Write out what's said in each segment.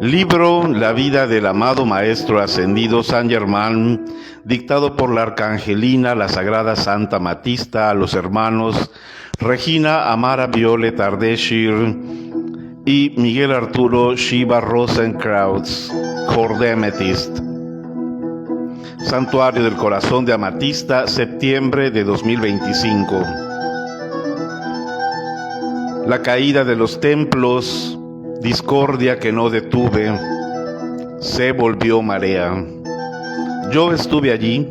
Libro La vida del amado Maestro Ascendido San Germán, dictado por la Arcangelina, la Sagrada Santa Matista, a los hermanos Regina Amara Violet Ardeshir y Miguel Arturo Shiva Rosenkrautz, Jordametist. Santuario del Corazón de Amatista, septiembre de 2025. La caída de los templos, discordia que no detuve, se volvió marea. Yo estuve allí,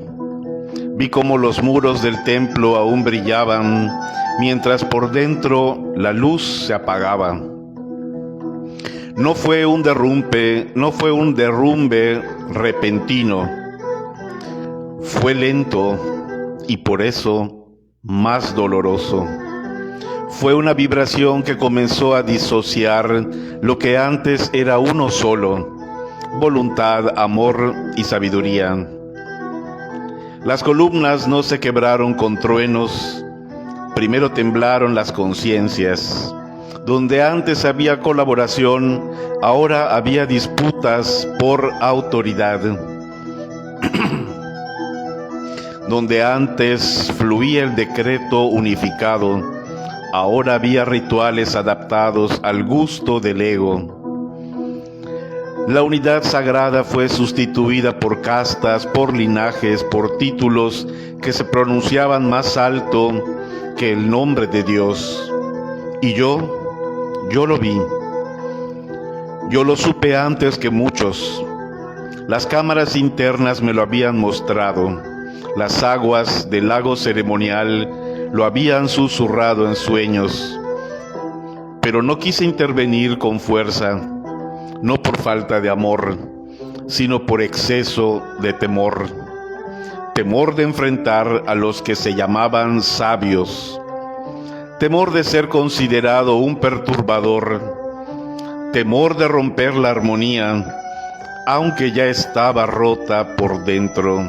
vi cómo los muros del templo aún brillaban, mientras por dentro la luz se apagaba. No fue un derrumbe repentino, fue lento y por eso más doloroso. Fue una vibración que comenzó a disociar lo que antes era uno solo: voluntad, amor y sabiduría. Las columnas no se quebraron con truenos, primero temblaron las conciencias. Donde antes había colaboración, ahora había disputas por autoridad. Donde antes fluía el decreto unificado, ahora había rituales adaptados al gusto del ego. La unidad sagrada fue sustituida por castas, por linajes, por títulos que se pronunciaban más alto que el nombre de Dios. Y yo lo vi. Yo lo supe antes que muchos. Las cámaras internas me lo habían mostrado. Las aguas del lago ceremonial lo habían susurrado en sueños, pero no quise intervenir con fuerza, no por falta de amor, sino por exceso de temor. Temor de enfrentar a los que se llamaban sabios, temor de ser considerado un perturbador, temor de romper la armonía, aunque ya estaba rota por dentro.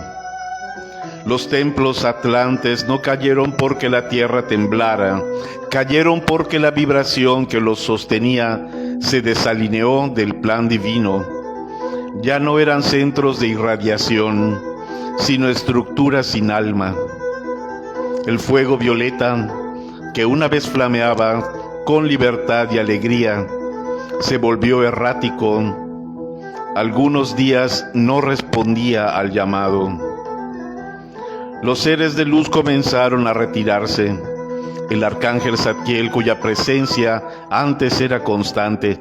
Los templos atlantes no cayeron porque la tierra temblara, cayeron porque la vibración que los sostenía se desalineó del plan divino. Ya no eran centros de irradiación, sino estructuras sin alma. El fuego violeta, que una vez flameaba con libertad y alegría, se volvió errático. Algunos días no respondía al llamado. Los seres de luz comenzaron a retirarse. El arcángel Zadkiel, cuya presencia antes era constante,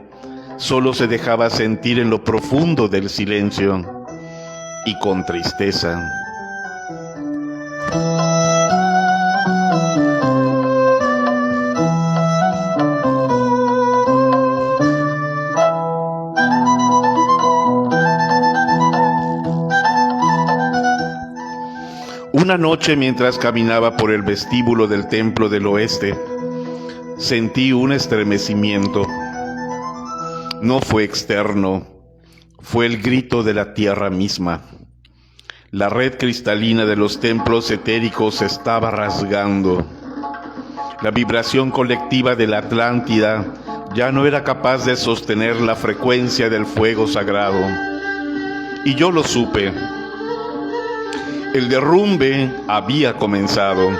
solo se dejaba sentir en lo profundo del silencio y con tristeza. Una noche, mientras caminaba por el vestíbulo del Templo del Oeste, sentí un estremecimiento. No fue externo, fue el grito de la tierra misma. La red cristalina de los templos etéricos se estaba rasgando. La vibración colectiva de la Atlántida ya no era capaz de sostener la frecuencia del fuego sagrado. Y yo lo supe. El derrumbe había comenzado.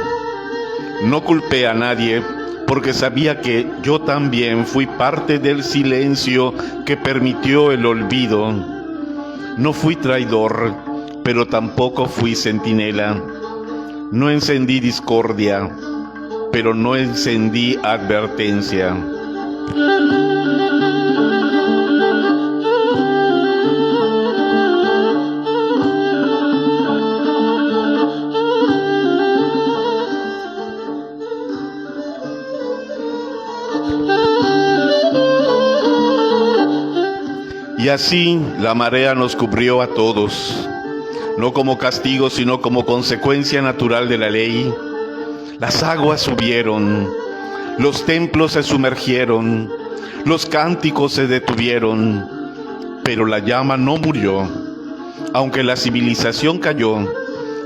No culpé a nadie porque sabía que yo también fui parte del silencio que permitió el olvido. No fui traidor, pero tampoco fui centinela. No encendí discordia, pero no encendí advertencia. Y así la marea nos cubrió a todos, no como castigo, sino como consecuencia natural de la ley. Las aguas subieron, los templos se sumergieron, los cánticos se detuvieron, pero la llama no murió. Aunque la civilización cayó,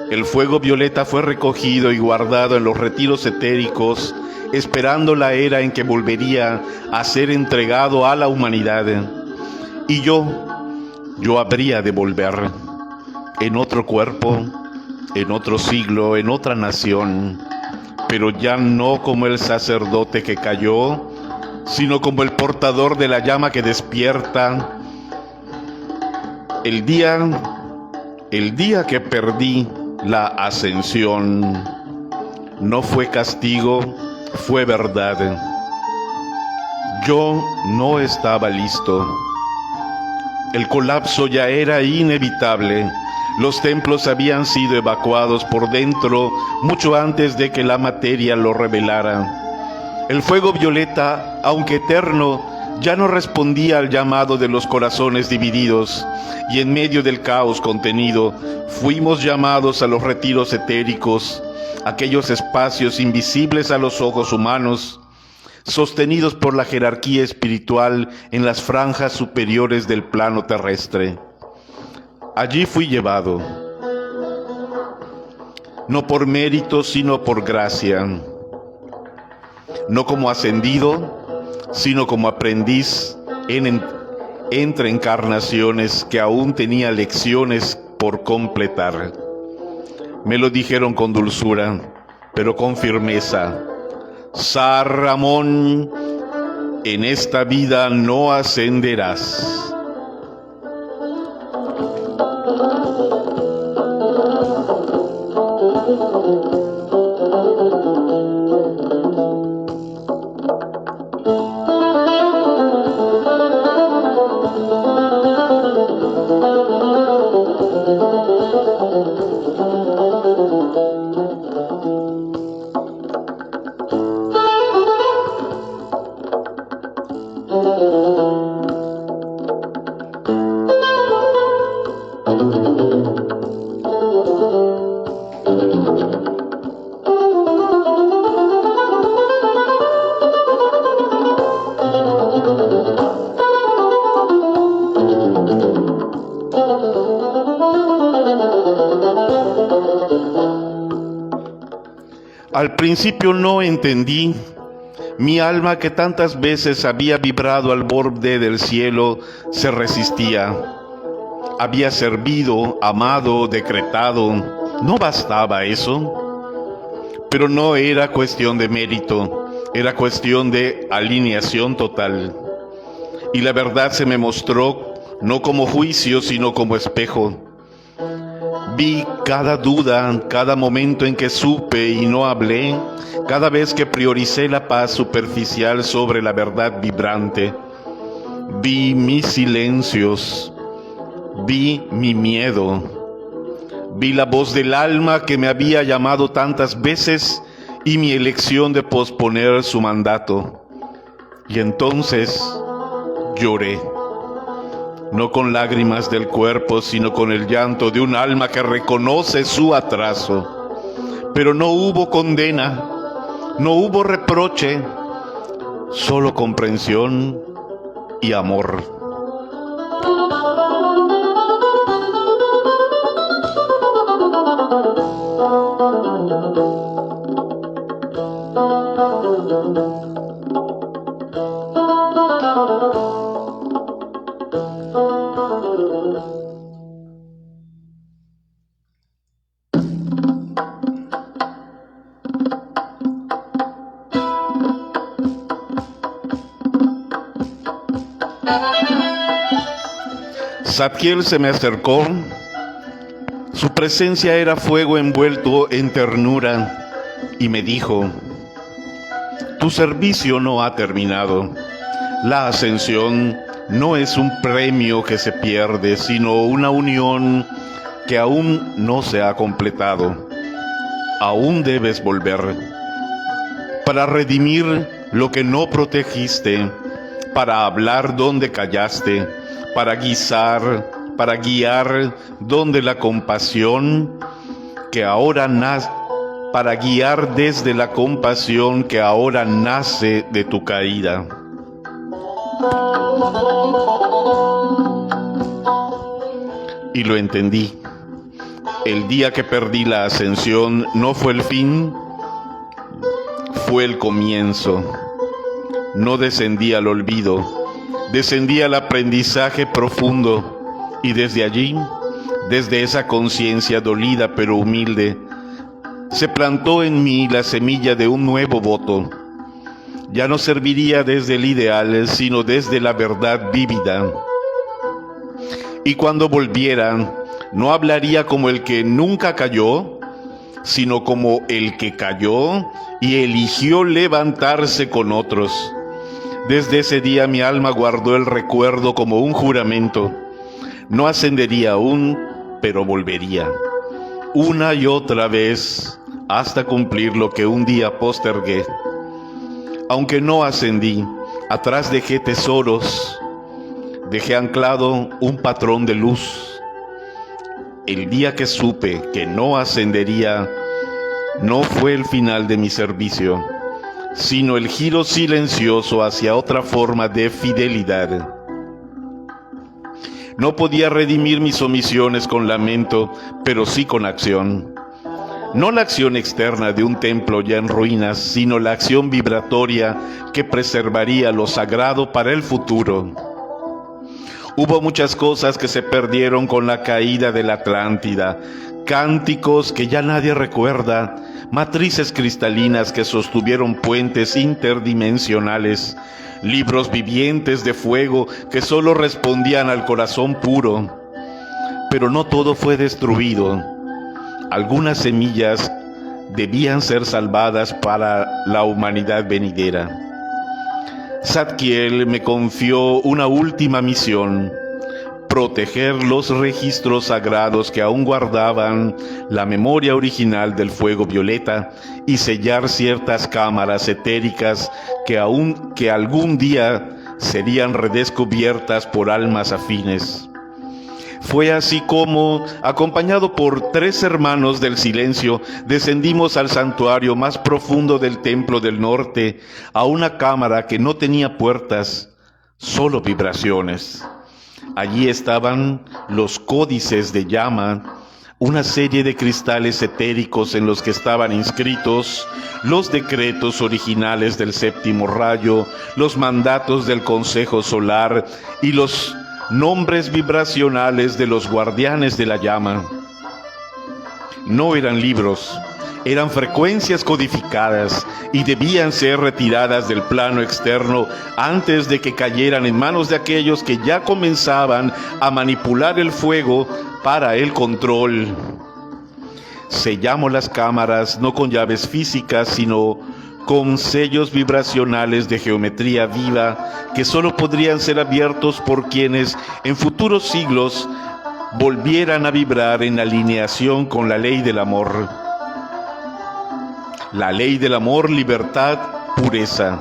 el fuego violeta fue recogido y guardado en los retiros etéricos, esperando la era en que volvería a ser entregado a la humanidad. Y yo habría de volver, en otro cuerpo, en otro siglo, en otra nación, pero ya no como el sacerdote que cayó, sino como el portador de la llama que despierta. El día que perdí la ascensión, no fue castigo, fue verdad. Yo no estaba listo. El colapso ya era inevitable. Los templos habían sido evacuados por dentro mucho antes de que la materia lo revelara. El fuego violeta, aunque eterno, ya no respondía al llamado de los corazones divididos, y en medio del caos contenido, fuimos llamados a los retiros etéricos, aquellos espacios invisibles a los ojos humanos, sostenidos por la jerarquía espiritual en las franjas superiores del plano terrestre. Allí fui llevado, no por mérito, sino por gracia, no como ascendido, sino como aprendiz entre encarnaciones que aún tenía lecciones por completar. Me lo dijeron con dulzura, pero con firmeza: Sar Ramón, en esta vida no ascenderás. Al principio no entendí. Mi alma, que tantas veces había vibrado al borde del cielo, se resistía. Había servido, amado, decretado. No bastaba eso. Pero no era cuestión de mérito, era cuestión de alineación total. Y la verdad se me mostró no como juicio, sino como espejo. Vi cada duda, cada momento en que supe y no hablé, cada vez que prioricé la paz superficial sobre la verdad vibrante. vi mis silencios, vi mi miedo, vi la voz del alma que me había llamado tantas veces y mi elección de posponer su mandato. Y entonces lloré, no con lágrimas del cuerpo, sino con el llanto de un alma que reconoce su atraso. Pero no hubo condena, no hubo reproche, solo comprensión y amor. Zadkiel se me acercó. Su presencia era fuego envuelto en ternura y me dijo: tu servicio no ha terminado. La ascensión no es un premio que se pierde, sino una unión que aún no se ha completado. Aún debes volver para redimir lo que no protegiste, para hablar donde callaste, para guiar donde la compasión que ahora nace, para guiar desde la compasión que ahora nace de tu caída. Y lo entendí. El día que perdí la ascensión no fue el fin, fue el comienzo. No descendí al olvido, descendí al aprendizaje profundo, y desde allí, desde esa conciencia dolida pero humilde, se plantó en mí la semilla de un nuevo voto. Ya no serviría desde el ideal, sino desde la verdad vívida. Y cuando volviera, no hablaría como el que nunca cayó, sino como el que cayó y eligió levantarse con otros. Desde ese día mi alma guardó el recuerdo como un juramento. No ascendería aún, pero volvería, una y otra vez, hasta cumplir lo que un día postergué. Aunque no ascendí, atrás dejé tesoros, dejé anclado un patrón de luz. El día que supe que no ascendería, no fue el final de mi servicio, sino el giro silencioso hacia otra forma de fidelidad. No podía redimir mis omisiones con lamento, pero sí con acción. No la acción externa de un templo ya en ruinas, sino la acción vibratoria que preservaría lo sagrado para el futuro. Hubo muchas cosas que se perdieron con la caída de la Atlántida, cánticos que ya nadie recuerda, matrices cristalinas que sostuvieron puentes interdimensionales, libros vivientes de fuego que solo respondían al corazón puro. Pero no todo fue destruido. Algunas semillas debían ser salvadas para la humanidad venidera. Zadkiel me confió una última misión: proteger los registros sagrados que aún guardaban la memoria original del fuego violeta y sellar ciertas cámaras etéricas que algún día serían redescubiertas por almas afines. Fue así como, acompañado por 3 hermanos del silencio, descendimos al santuario más profundo del templo del norte, a una cámara que no tenía puertas, solo vibraciones. Allí estaban los códices de llama, una serie de cristales etéricos en los que estaban inscritos los decretos originales del séptimo rayo, los mandatos del Consejo Solar y los nombres vibracionales de los guardianes de la llama. No eran libros, eran frecuencias codificadas y debían ser retiradas del plano externo antes de que cayeran en manos de aquellos que ya comenzaban a manipular el fuego para el control. Sellamos las cámaras no con llaves físicas, sino con sellos vibracionales de geometría viva que solo podrían ser abiertos por quienes en futuros siglos volvieran a vibrar en alineación con la ley del amor. La ley del amor, libertad, pureza.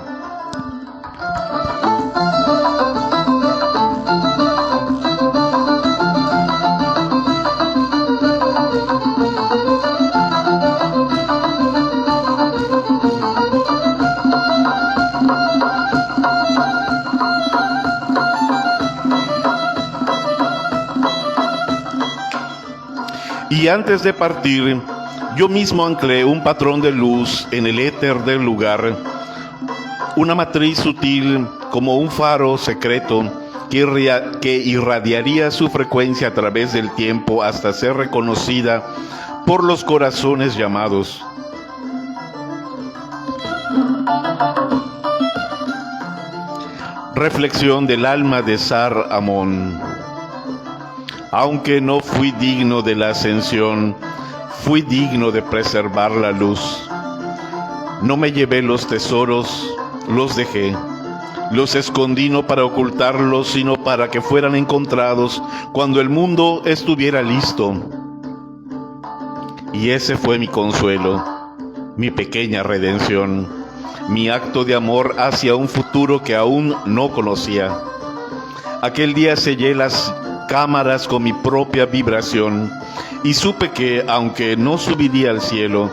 Y antes de partir, yo mismo anclé un patrón de luz en el éter del lugar, una matriz sutil como un faro secreto que irradiaría su frecuencia a través del tiempo hasta ser reconocida por los corazones llamados. Reflexión del alma de Sar Amón. Aunque no fui digno de la ascensión, fui digno de preservar la luz. No me llevé los tesoros, los dejé. Los escondí no para ocultarlos, sino para que fueran encontrados cuando el mundo estuviera listo. Y ese fue mi consuelo, mi pequeña redención, mi acto de amor hacia un futuro que aún no conocía. Aquel día sellé las cámaras con mi propia vibración y supe que, aunque no subiría al cielo,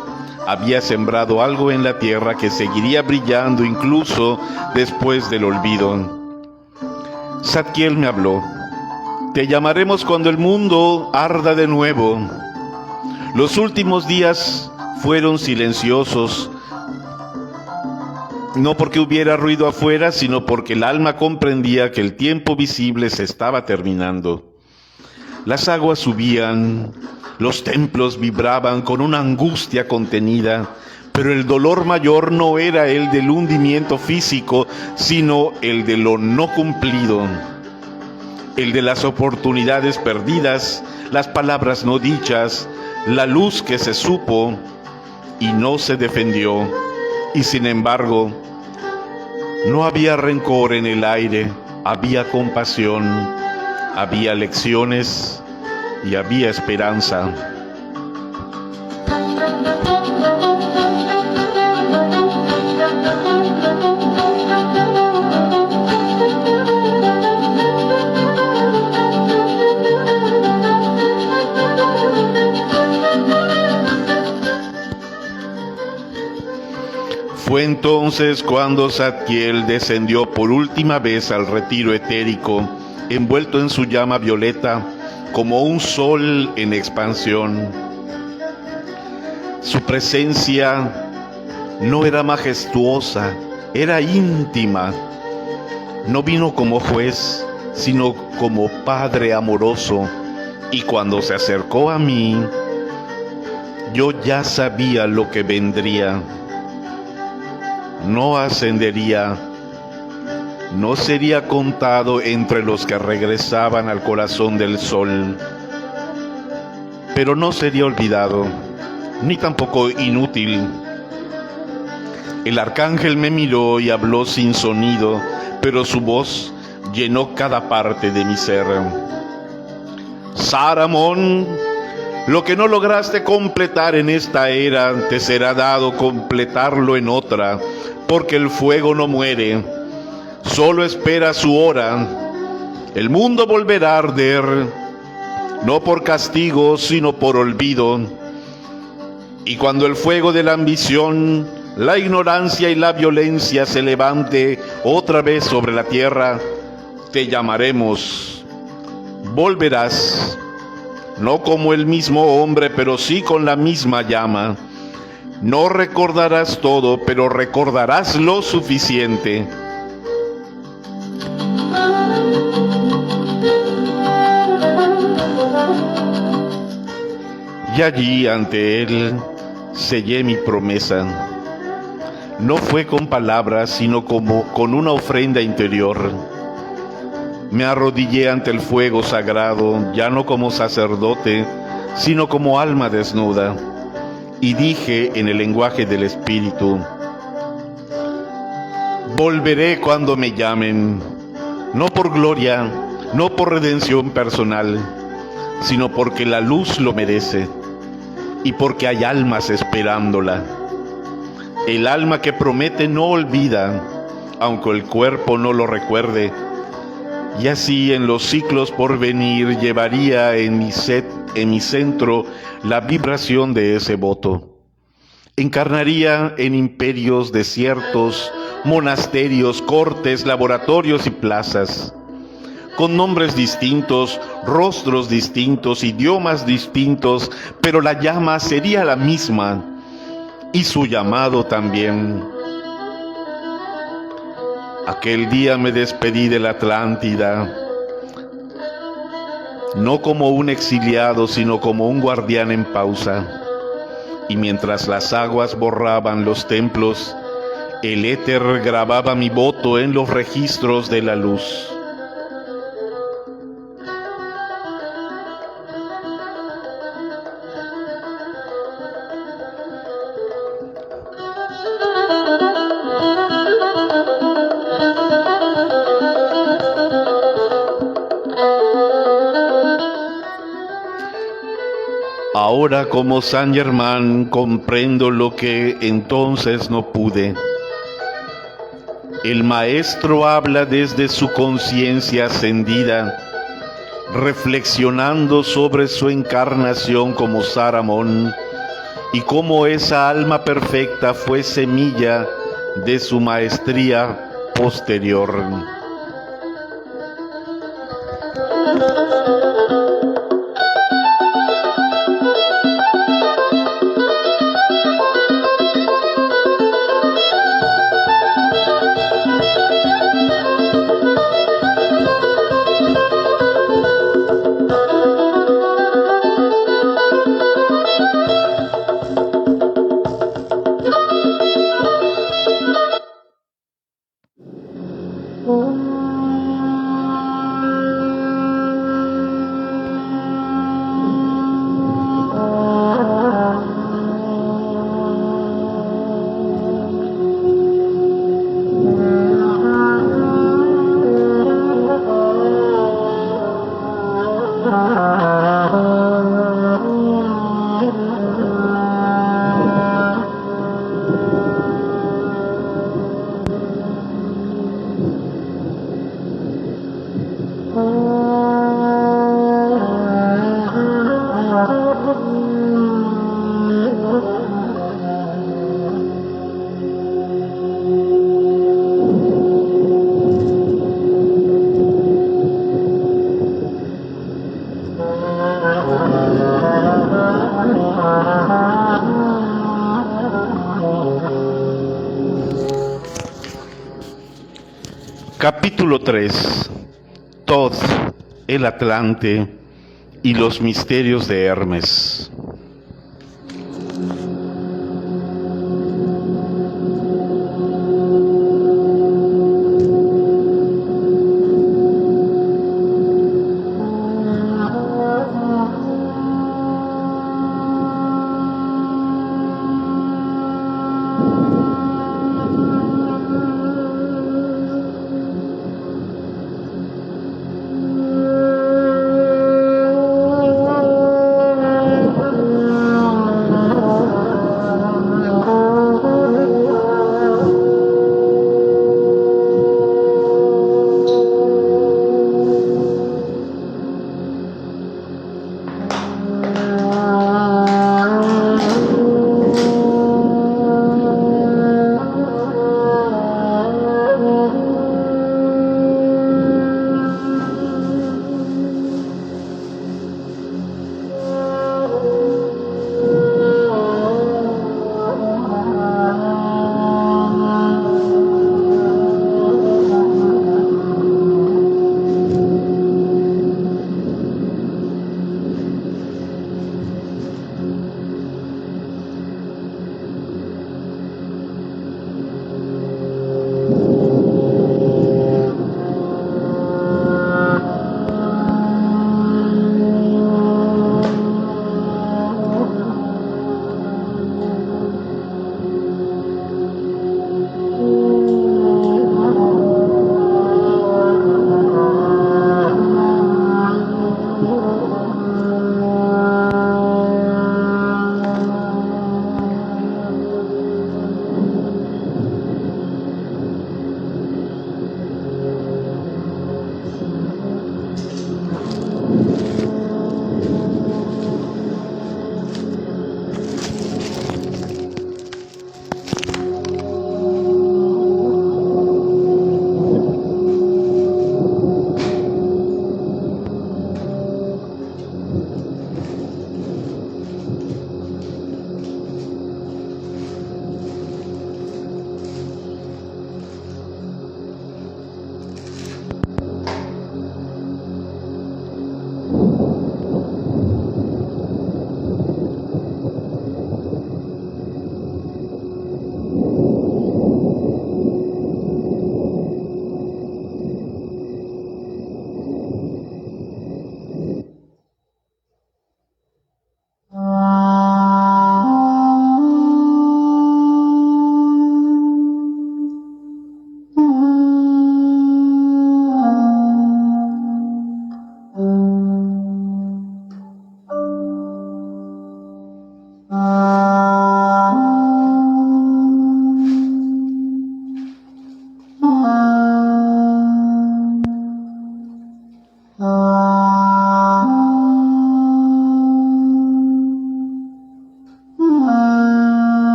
había sembrado algo en la tierra que seguiría brillando incluso después del olvido. Zadkiel me habló: te llamaremos cuando el mundo arda de nuevo. Los últimos días fueron silenciosos, no porque hubiera ruido afuera, sino porque el alma comprendía que el tiempo visible se estaba terminando. Las aguas subían, los templos vibraban con una angustia contenida, pero el dolor mayor no era el del hundimiento físico, sino el de lo no cumplido, el de las oportunidades perdidas, las palabras no dichas, la luz que se supo y no se defendió. Y sin embargo, no había rencor en el aire, había compasión, había lecciones y había esperanza. Fue entonces cuando Zadkiel descendió por última vez al retiro etérico, envuelto en su llama violeta, como un sol en expansión. Su presencia no era majestuosa, era íntima. No vino como juez, sino como Padre amoroso, y cuando se acercó a mí, yo ya sabía lo que vendría. No ascendería, no sería contado entre los que regresaban al corazón del sol, pero no sería olvidado, ni tampoco inútil. El arcángel me miró y habló sin sonido, pero su voz llenó cada parte de mi ser. Sar Amón, lo que no lograste completar en esta era, te será dado completarlo en otra, porque el fuego no muere, solo espera su hora. El mundo volverá a arder, no por castigo, sino por olvido. Y cuando el fuego de la ambición, la ignorancia y la violencia se levante otra vez sobre la tierra, te llamaremos. Volverás, no como el mismo hombre, pero sí con la misma llama. No recordarás todo, pero recordarás lo suficiente. Y allí ante él sellé mi promesa. No fue con palabras, sino como con una ofrenda interior. Me arrodillé ante el fuego sagrado, ya no como sacerdote, sino como alma desnuda. Y dije en el lenguaje del Espíritu: Volveré cuando me llamen, no por gloria, no por redención personal, sino porque la luz lo merece y porque hay almas esperándola. El alma que promete no olvida, aunque el cuerpo no lo recuerde, y así en los ciclos por venir llevaría en mi centro la vibración de ese voto. Encarnaría en imperios desiertos, monasterios, cortes, laboratorios y plazas, con nombres distintos, rostros distintos, idiomas distintos, pero la llama sería la misma, y su llamado también. Aquel día me despedí de la Atlántida, no como un exiliado, sino como un guardián en pausa. Y mientras las aguas borraban los templos, el éter grababa mi voto en los registros de la luz. Ahora como San Germán comprendo lo que entonces no pude. El maestro habla desde su conciencia ascendida, reflexionando sobre su encarnación como Saramón y cómo esa alma perfecta fue semilla de su maestría posterior. Capítulo 3. Thoth, el Atlante y los misterios de Hermes.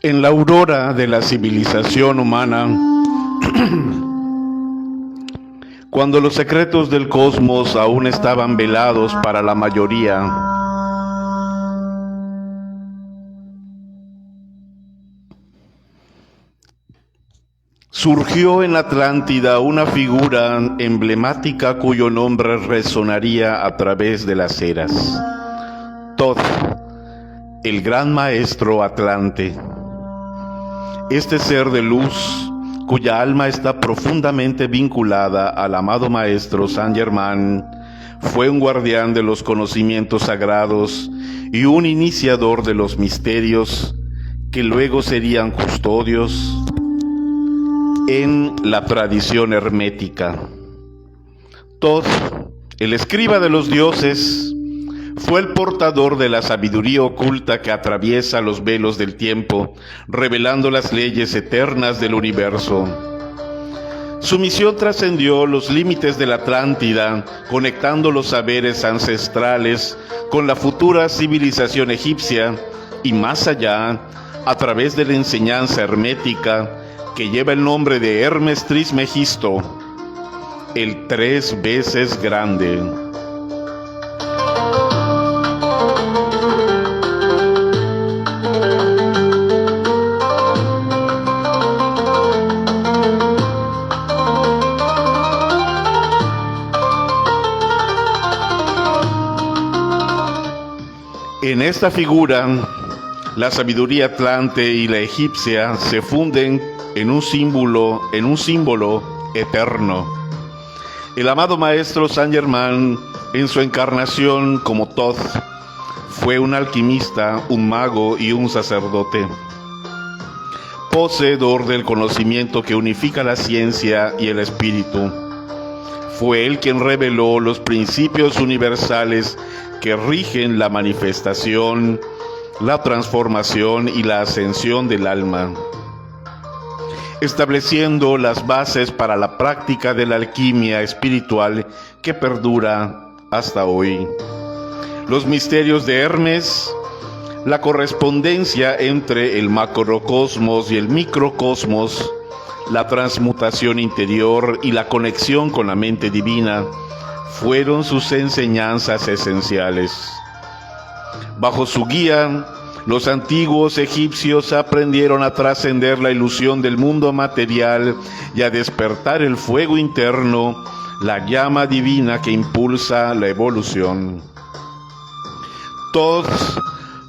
En la aurora de la civilización humana, cuando los secretos del cosmos aún estaban velados para la mayoría, surgió en Atlántida una figura emblemática cuyo nombre resonaría a través de las eras: Thoth, el gran maestro atlante. Este ser de luz, cuya alma está profundamente vinculada al amado maestro Saint Germain, fue un guardián de los conocimientos sagrados y un iniciador de los misterios que luego serían custodios en la tradición hermética. Thoth, el escriba de los dioses, fue el portador de la sabiduría oculta que atraviesa los velos del tiempo, revelando las leyes eternas del universo. Su misión trascendió los límites de la Atlántida, conectando los saberes ancestrales con la futura civilización egipcia y más allá, a través de la enseñanza hermética que lleva el nombre de Hermes Trismegisto, el 3 veces grande. En esta figura, la sabiduría atlante y la egipcia se funden en un símbolo eterno. El amado maestro Saint Germain, en su encarnación como Thoth, fue un alquimista, un mago y un sacerdote, poseedor del conocimiento que unifica la ciencia y el espíritu. Fue él quien reveló los principios universales que rigen la manifestación, la transformación y la ascensión del alma, estableciendo las bases para la práctica de la alquimia espiritual que perdura hasta hoy. Los misterios de Hermes, la correspondencia entre el macrocosmos y el microcosmos, la transmutación interior y la conexión con la mente divina, fueron sus enseñanzas esenciales. Bajo su guía, los antiguos egipcios aprendieron a trascender la ilusión del mundo material y a despertar el fuego interno, la llama divina que impulsa la evolución. Thoth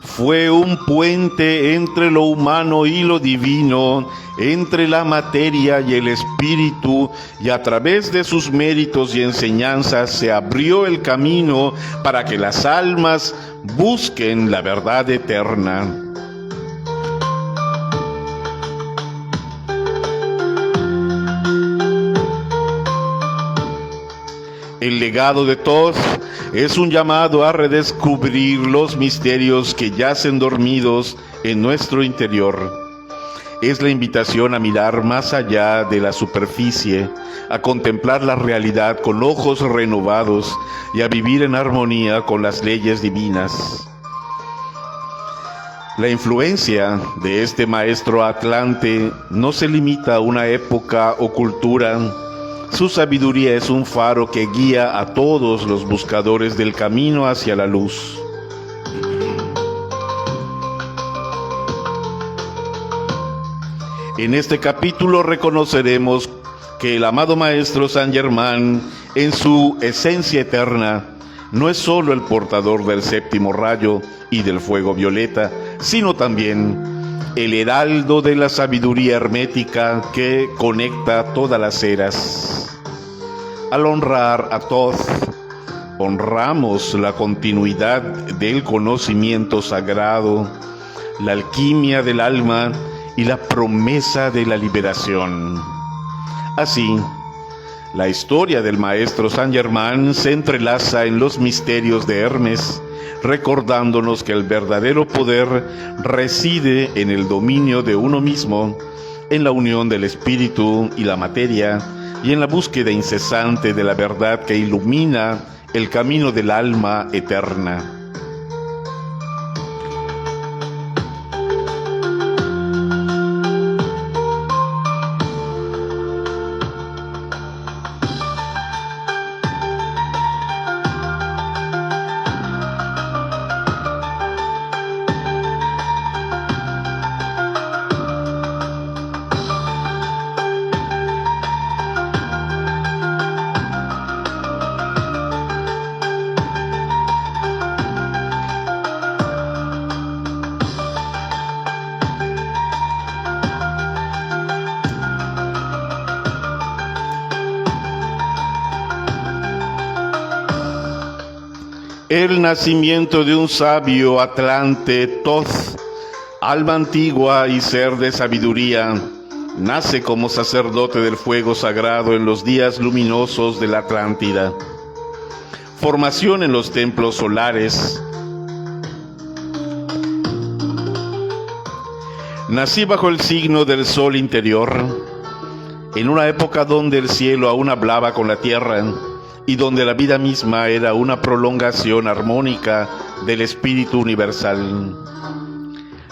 fue un puente entre lo humano y lo divino, entre la materia y el espíritu, y a través de sus méritos y enseñanzas se abrió el camino para que las almas busquen la verdad eterna. El legado de Thoth es un llamado a redescubrir los misterios que yacen dormidos en nuestro interior. Es la invitación a mirar más allá de la superficie, a contemplar la realidad con ojos renovados y a vivir en armonía con las leyes divinas. La influencia de este maestro atlante no se limita a una época o cultura. Su sabiduría es un faro que guía a todos los buscadores del camino hacia la luz. En este capítulo reconoceremos que el amado maestro Saint Germain, en su esencia eterna, no es solo el portador del séptimo rayo y del fuego violeta, sino también el heraldo de la sabiduría hermética que conecta todas las eras. Al honrar a Thoth, honramos la continuidad del conocimiento sagrado, la alquimia del alma y la promesa de la liberación. Así, la historia del maestro Saint Germain se entrelaza en los misterios de Hermes, recordándonos que el verdadero poder reside en el dominio de uno mismo, en la unión del espíritu y la materia, y en la búsqueda incesante de la verdad que ilumina el camino del alma eterna. El nacimiento de un sabio Atlante, Thoth, alma antigua y ser de sabiduría, nace como sacerdote del fuego sagrado en los días luminosos de la Atlántida. Formación en los templos solares. Nací bajo el signo del sol interior, en una época donde el cielo aún hablaba con la tierra y donde la vida misma era una prolongación armónica del espíritu universal.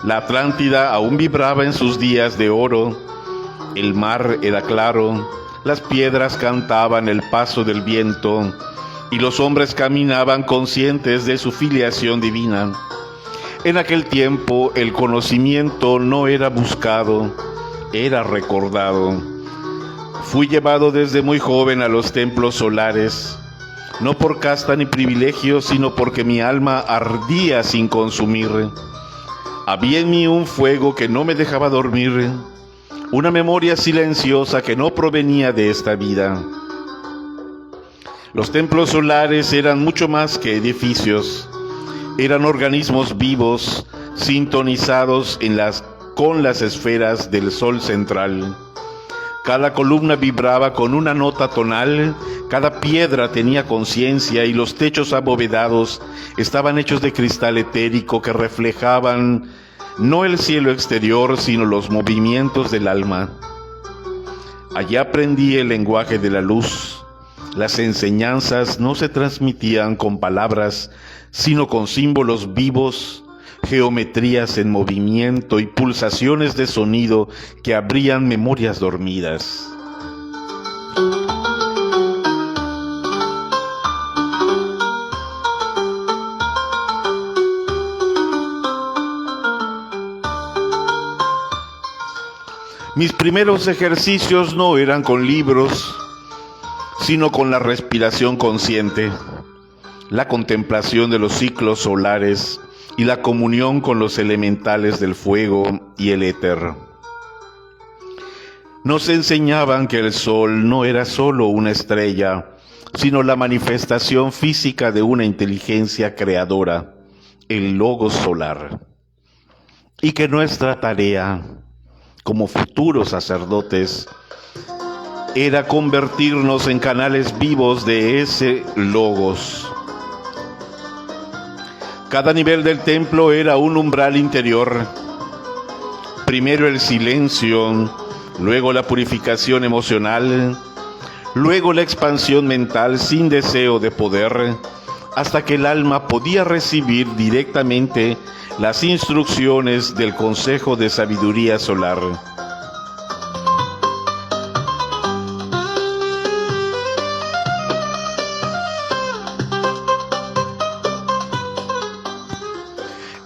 La Atlántida aún vibraba en sus días de oro, el mar era claro, las piedras cantaban el paso del viento y los hombres caminaban conscientes de su filiación divina. En aquel tiempo el conocimiento no era buscado, era recordado. Fui llevado desde muy joven a los templos solares, no por casta ni privilegio, sino porque mi alma ardía sin consumir. Había en mí un fuego que no me dejaba dormir, una memoria silenciosa que no provenía de esta vida. Los templos solares eran mucho más que edificios. Eran organismos vivos, sintonizados con las esferas del sol central. Cada columna vibraba con una nota tonal, cada piedra tenía conciencia y los techos abovedados estaban hechos de cristal etérico que reflejaban no el cielo exterior, sino los movimientos del alma. Allí aprendí el lenguaje de la luz. Las enseñanzas no se transmitían con palabras, sino con símbolos vivos, geometrías en movimiento y pulsaciones de sonido que abrían memorias dormidas. Mis primeros ejercicios no eran con libros, sino con la respiración consciente, la contemplación de los ciclos solares y la comunión con los elementales del fuego y el éter. Nos enseñaban que el sol no era solo una estrella, sino la manifestación física de una inteligencia creadora, el logos solar, y que nuestra tarea, como futuros sacerdotes, era convertirnos en canales vivos de ese logos. Cada nivel del templo era un umbral interior. Primero el silencio, luego la purificación emocional, luego la expansión mental sin deseo de poder, hasta que el alma podía recibir directamente las instrucciones del Consejo de Sabiduría Solar.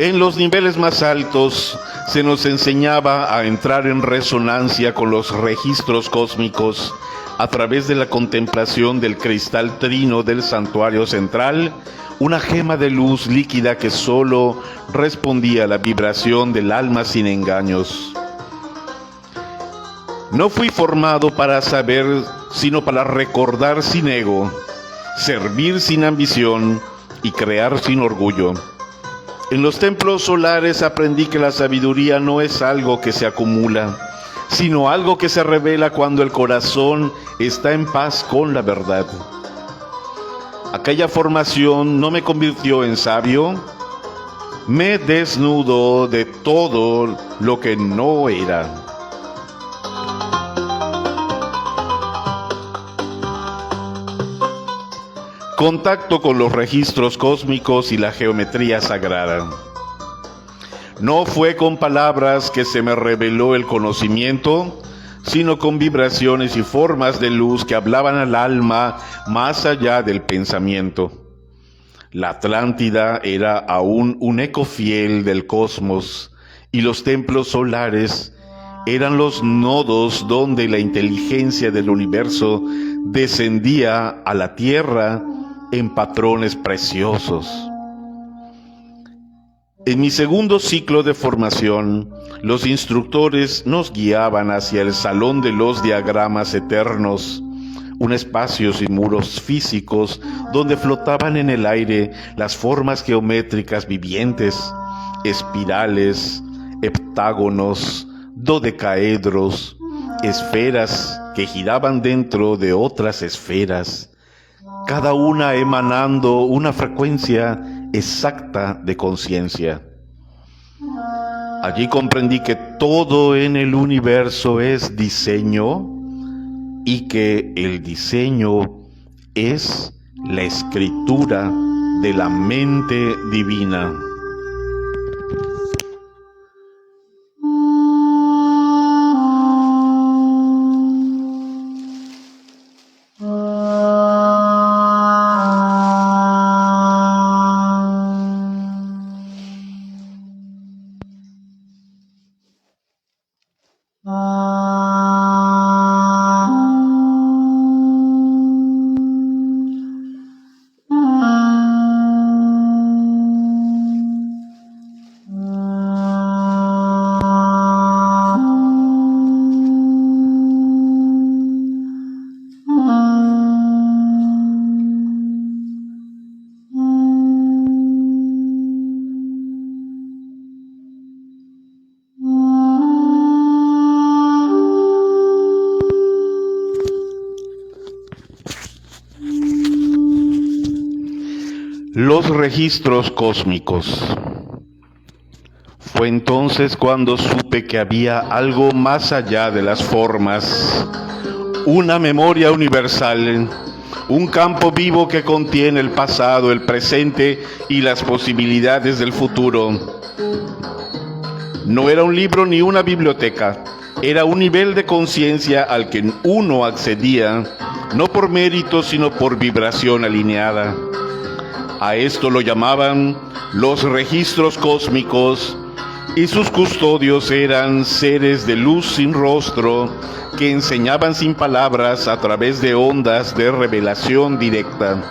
En los niveles más altos se nos enseñaba a entrar en resonancia con los registros cósmicos a través de la contemplación del cristal trino del santuario central, una gema de luz líquida que solo respondía a la vibración del alma sin engaños. No fui formado para saber, sino para recordar sin ego, servir sin ambición y crear sin orgullo. En los templos solares aprendí que la sabiduría no es algo que se acumula, sino algo que se revela cuando el corazón está en paz con la verdad. Aquella formación no me convirtió en sabio, me desnudó de todo lo que no era. Contacto con los registros cósmicos y la geometría sagrada. No fue con palabras que se me reveló el conocimiento, sino con vibraciones y formas de luz que hablaban al alma más allá del pensamiento. La Atlántida era aún un eco fiel del cosmos, y los templos solares eran los nodos donde la inteligencia del universo descendía a la tierra en patrones preciosos. En mi segundo ciclo de formación, los instructores nos guiaban hacia el salón de los diagramas eternos, un espacio sin muros físicos donde flotaban en el aire las formas geométricas vivientes, espirales, heptágonos, dodecaedros, esferas que giraban dentro de otras esferas, cada una emanando una frecuencia exacta de conciencia. Allí comprendí que todo en el universo es diseño y que el diseño es la escritura de la mente divina. Los registros cósmicos. Fue entonces cuando supe que había algo más allá de las formas, una memoria universal, un campo vivo que contiene el pasado, el presente y las posibilidades del futuro. No era un libro ni una biblioteca, era un nivel de conciencia al que uno accedía, no por mérito, sino por vibración alineada. A esto lo llamaban los registros cósmicos, y sus custodios eran seres de luz sin rostro que enseñaban sin palabras a través de ondas de revelación directa.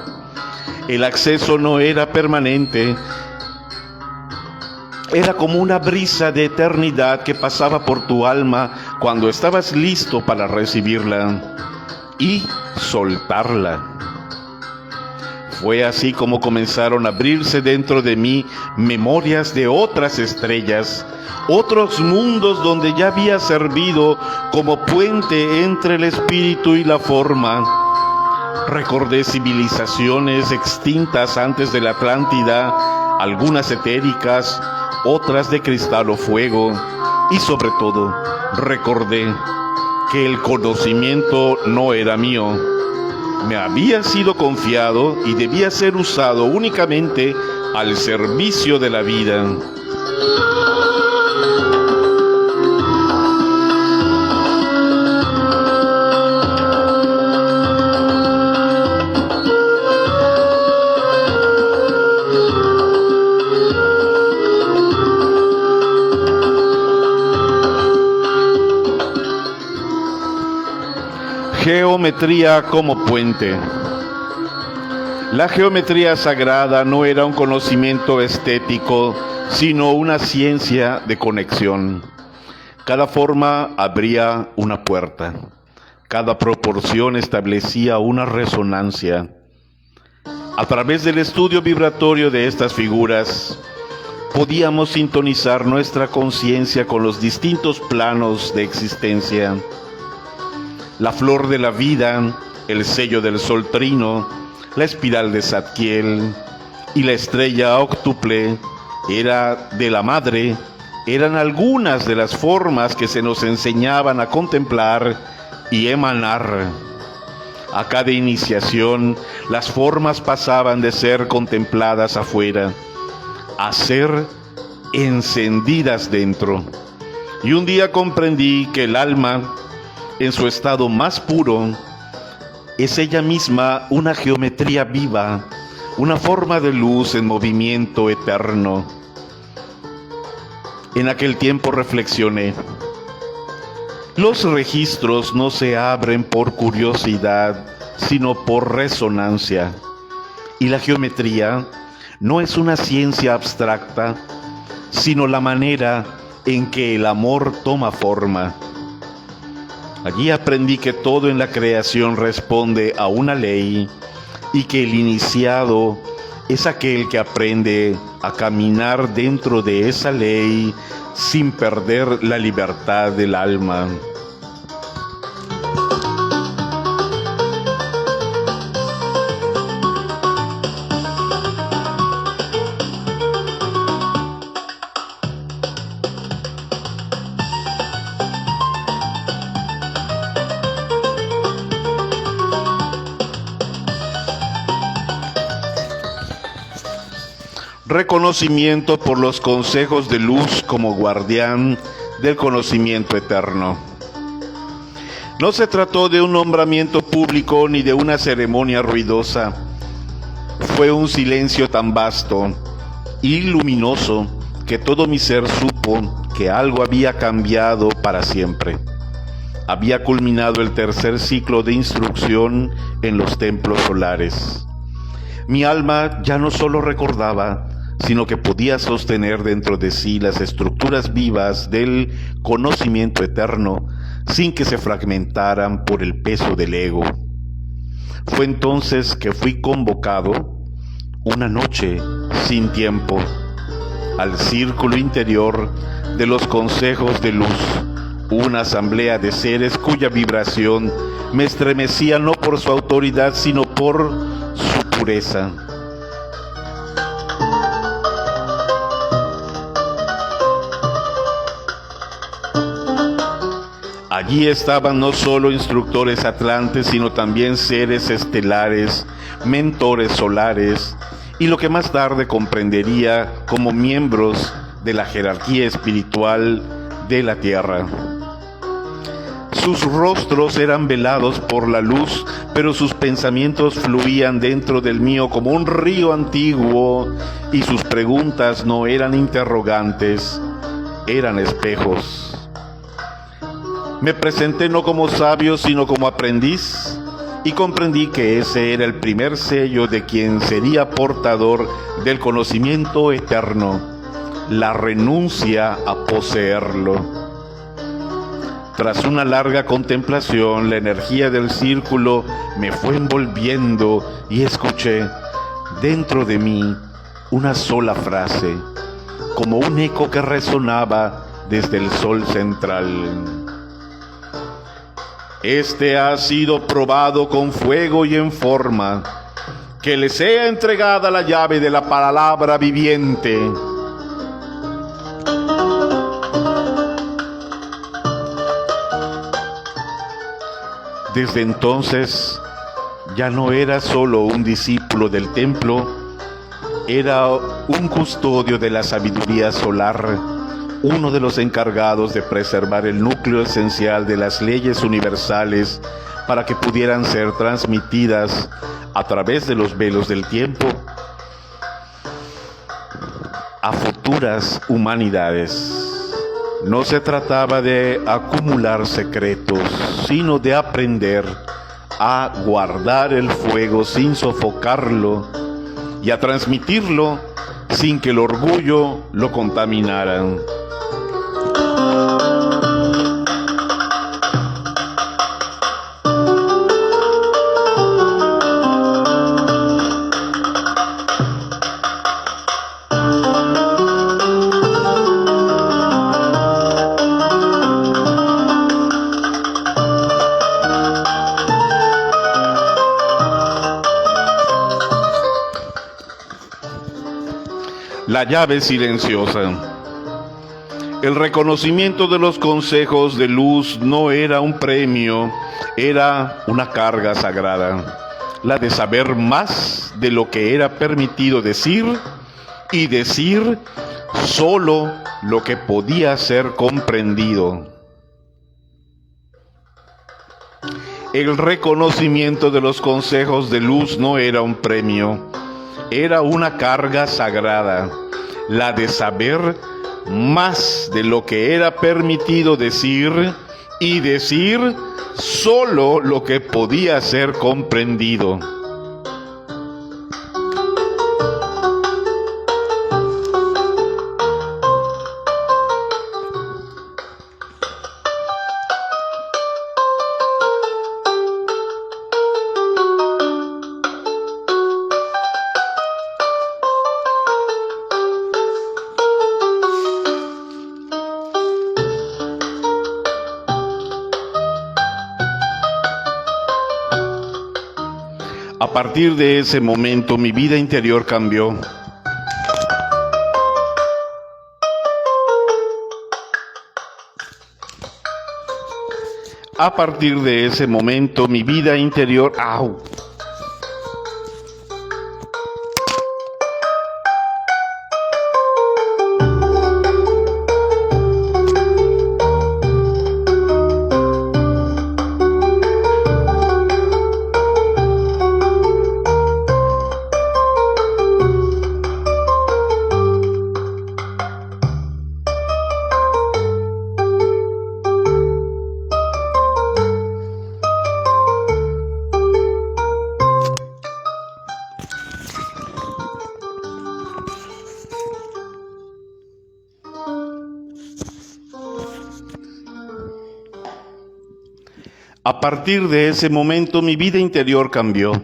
El acceso no era permanente, era como una brisa de eternidad que pasaba por tu alma cuando estabas listo para recibirla y soltarla. Fue así como comenzaron a abrirse dentro de mí memorias de otras estrellas, otros mundos donde ya había servido como puente entre el espíritu y la forma. Recordé civilizaciones extintas antes de la Atlántida, algunas etéricas, otras de cristal o fuego, y sobre todo recordé que el conocimiento no era mío. Me había sido confiado y debía ser usado únicamente al servicio de la vida. Geometría como puente. La geometría sagrada no era un conocimiento estético, sino una ciencia de conexión. Cada forma abría una puerta. Cada proporción establecía una resonancia. A través del estudio vibratorio de estas figuras, podíamos sintonizar nuestra conciencia con los distintos planos de existencia. La flor de la vida, el sello del sol trino, la espiral de Zadkiel y la estrella óctuple era de la madre, eran algunas de las formas que se nos enseñaban a contemplar y emanar. A cada iniciación, las formas pasaban de ser contempladas afuera a ser encendidas dentro. Y un día comprendí que el alma, en su estado más puro, es ella misma una geometría viva, una forma de luz en movimiento eterno. En aquel tiempo reflexioné: los registros no se abren por curiosidad, sino por resonancia. Y la geometría no es una ciencia abstracta, sino la manera en que el amor toma forma. Allí aprendí que todo en la creación responde a una ley y que el iniciado es aquel que aprende a caminar dentro de esa ley sin perder la libertad del alma. Reconocimiento por los consejos de luz como guardián del conocimiento eterno. No se trató de un nombramiento público ni de una ceremonia ruidosa. Fue un silencio tan vasto y luminoso que todo mi ser supo que algo había cambiado para siempre. Había culminado el tercer ciclo de instrucción en los templos solares. Mi alma ya no solo recordaba, sino que podía sostener dentro de sí las estructuras vivas del conocimiento eterno sin que se fragmentaran por el peso del ego. Fue entonces que fui convocado, una noche sin tiempo, al círculo interior de los consejos de luz, una asamblea de seres cuya vibración me estremecía no por su autoridad, sino por su pureza. Allí estaban no solo instructores atlantes, sino también seres estelares, mentores solares, y lo que más tarde comprendería como miembros de la jerarquía espiritual de la Tierra. Sus rostros eran velados por la luz, pero sus pensamientos fluían dentro del mío como un río antiguo, y sus preguntas no eran interrogantes, eran espejos. Me presenté no como sabio, sino como aprendiz, y comprendí que ese era el primer sello de quien sería portador del conocimiento eterno, la renuncia a poseerlo. Tras una larga contemplación, la energía del círculo me fue envolviendo y escuché dentro de mí una sola frase, como un eco que resonaba desde el sol central. Este ha sido probado con fuego y en forma, que le sea entregada la llave de la palabra viviente. Desde entonces ya no era solo un discípulo del templo, era un custodio de la sabiduría solar, uno de los encargados de preservar el núcleo esencial de las leyes universales para que pudieran ser transmitidas a través de los velos del tiempo a futuras humanidades. No se trataba de acumular secretos, sino de aprender a guardar el fuego sin sofocarlo y a transmitirlo sin que el orgullo lo contaminara. La llave silenciosa. El reconocimiento de los consejos de luz no era un premio, era una carga sagrada, la de saber más de lo que era permitido decir y decir solo lo que podía ser comprendido. El reconocimiento de los consejos de luz no era un premio, era una carga sagrada, la de saber más de lo que era permitido decir y decir solo lo que podía ser comprendido. A partir de ese momento mi vida interior cambió. A partir de ese momento mi vida interior... ¡Au! A partir de ese momento mi vida interior cambió.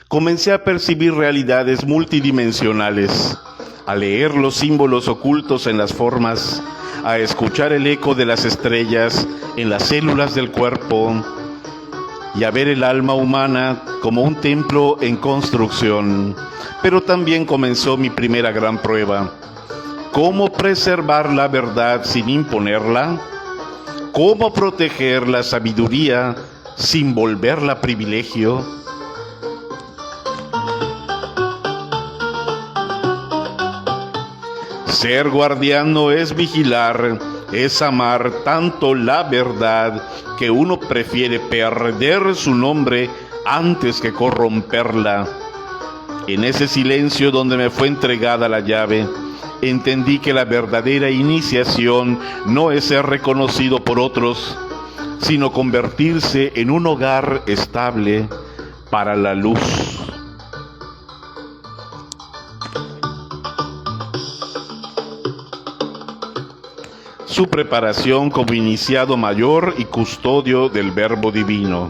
Comencé a percibir realidades multidimensionales, a leer los símbolos ocultos en las formas, a escuchar el eco de las estrellas en las células del cuerpo y a ver el alma humana como un templo en construcción. Pero también comenzó mi primera gran prueba. ¿Cómo preservar la verdad sin imponerla? ¿Cómo proteger la sabiduría sin volverla privilegio? Ser guardián no es vigilar, es amar tanto la verdad que uno prefiere perder su nombre antes que corromperla. En ese silencio donde me fue entregada la llave, entendí que la verdadera iniciación no es ser reconocido por otros, sino convertirse en un hogar estable para la luz. Su preparación como iniciado mayor y custodio del Verbo Divino.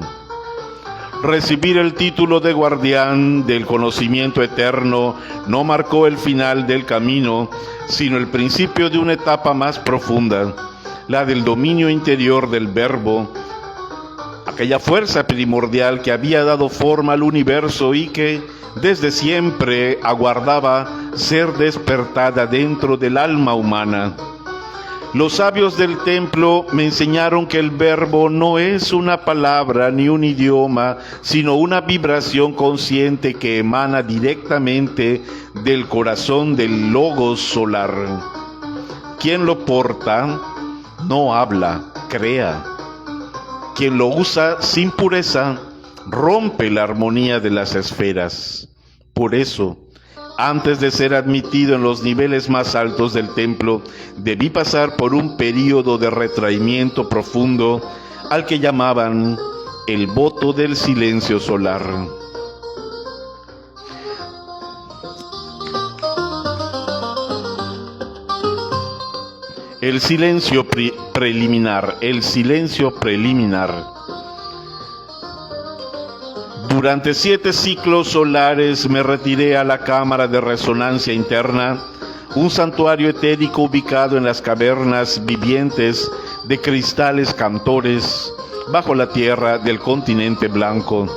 Recibir el título de guardián del conocimiento eterno no marcó el final del camino, sino el principio de una etapa más profunda, la del dominio interior del Verbo, aquella fuerza primordial que había dado forma al universo y que desde siempre aguardaba ser despertada dentro del alma humana. Los sabios del templo me enseñaron que el verbo no es una palabra ni un idioma, sino una vibración consciente que emana directamente del corazón del logos solar. Quien lo porta no habla, crea. Quien lo usa sin pureza rompe la armonía de las esferas. Por eso, antes de ser admitido en los niveles más altos del templo, debí pasar por un período de retraimiento profundo al que llamaban el voto del silencio solar. El silencio preliminar. Durante 7 ciclos solares me retiré a la cámara de resonancia interna, un santuario etérico ubicado en las cavernas vivientes de cristales cantores bajo la tierra del continente blanco.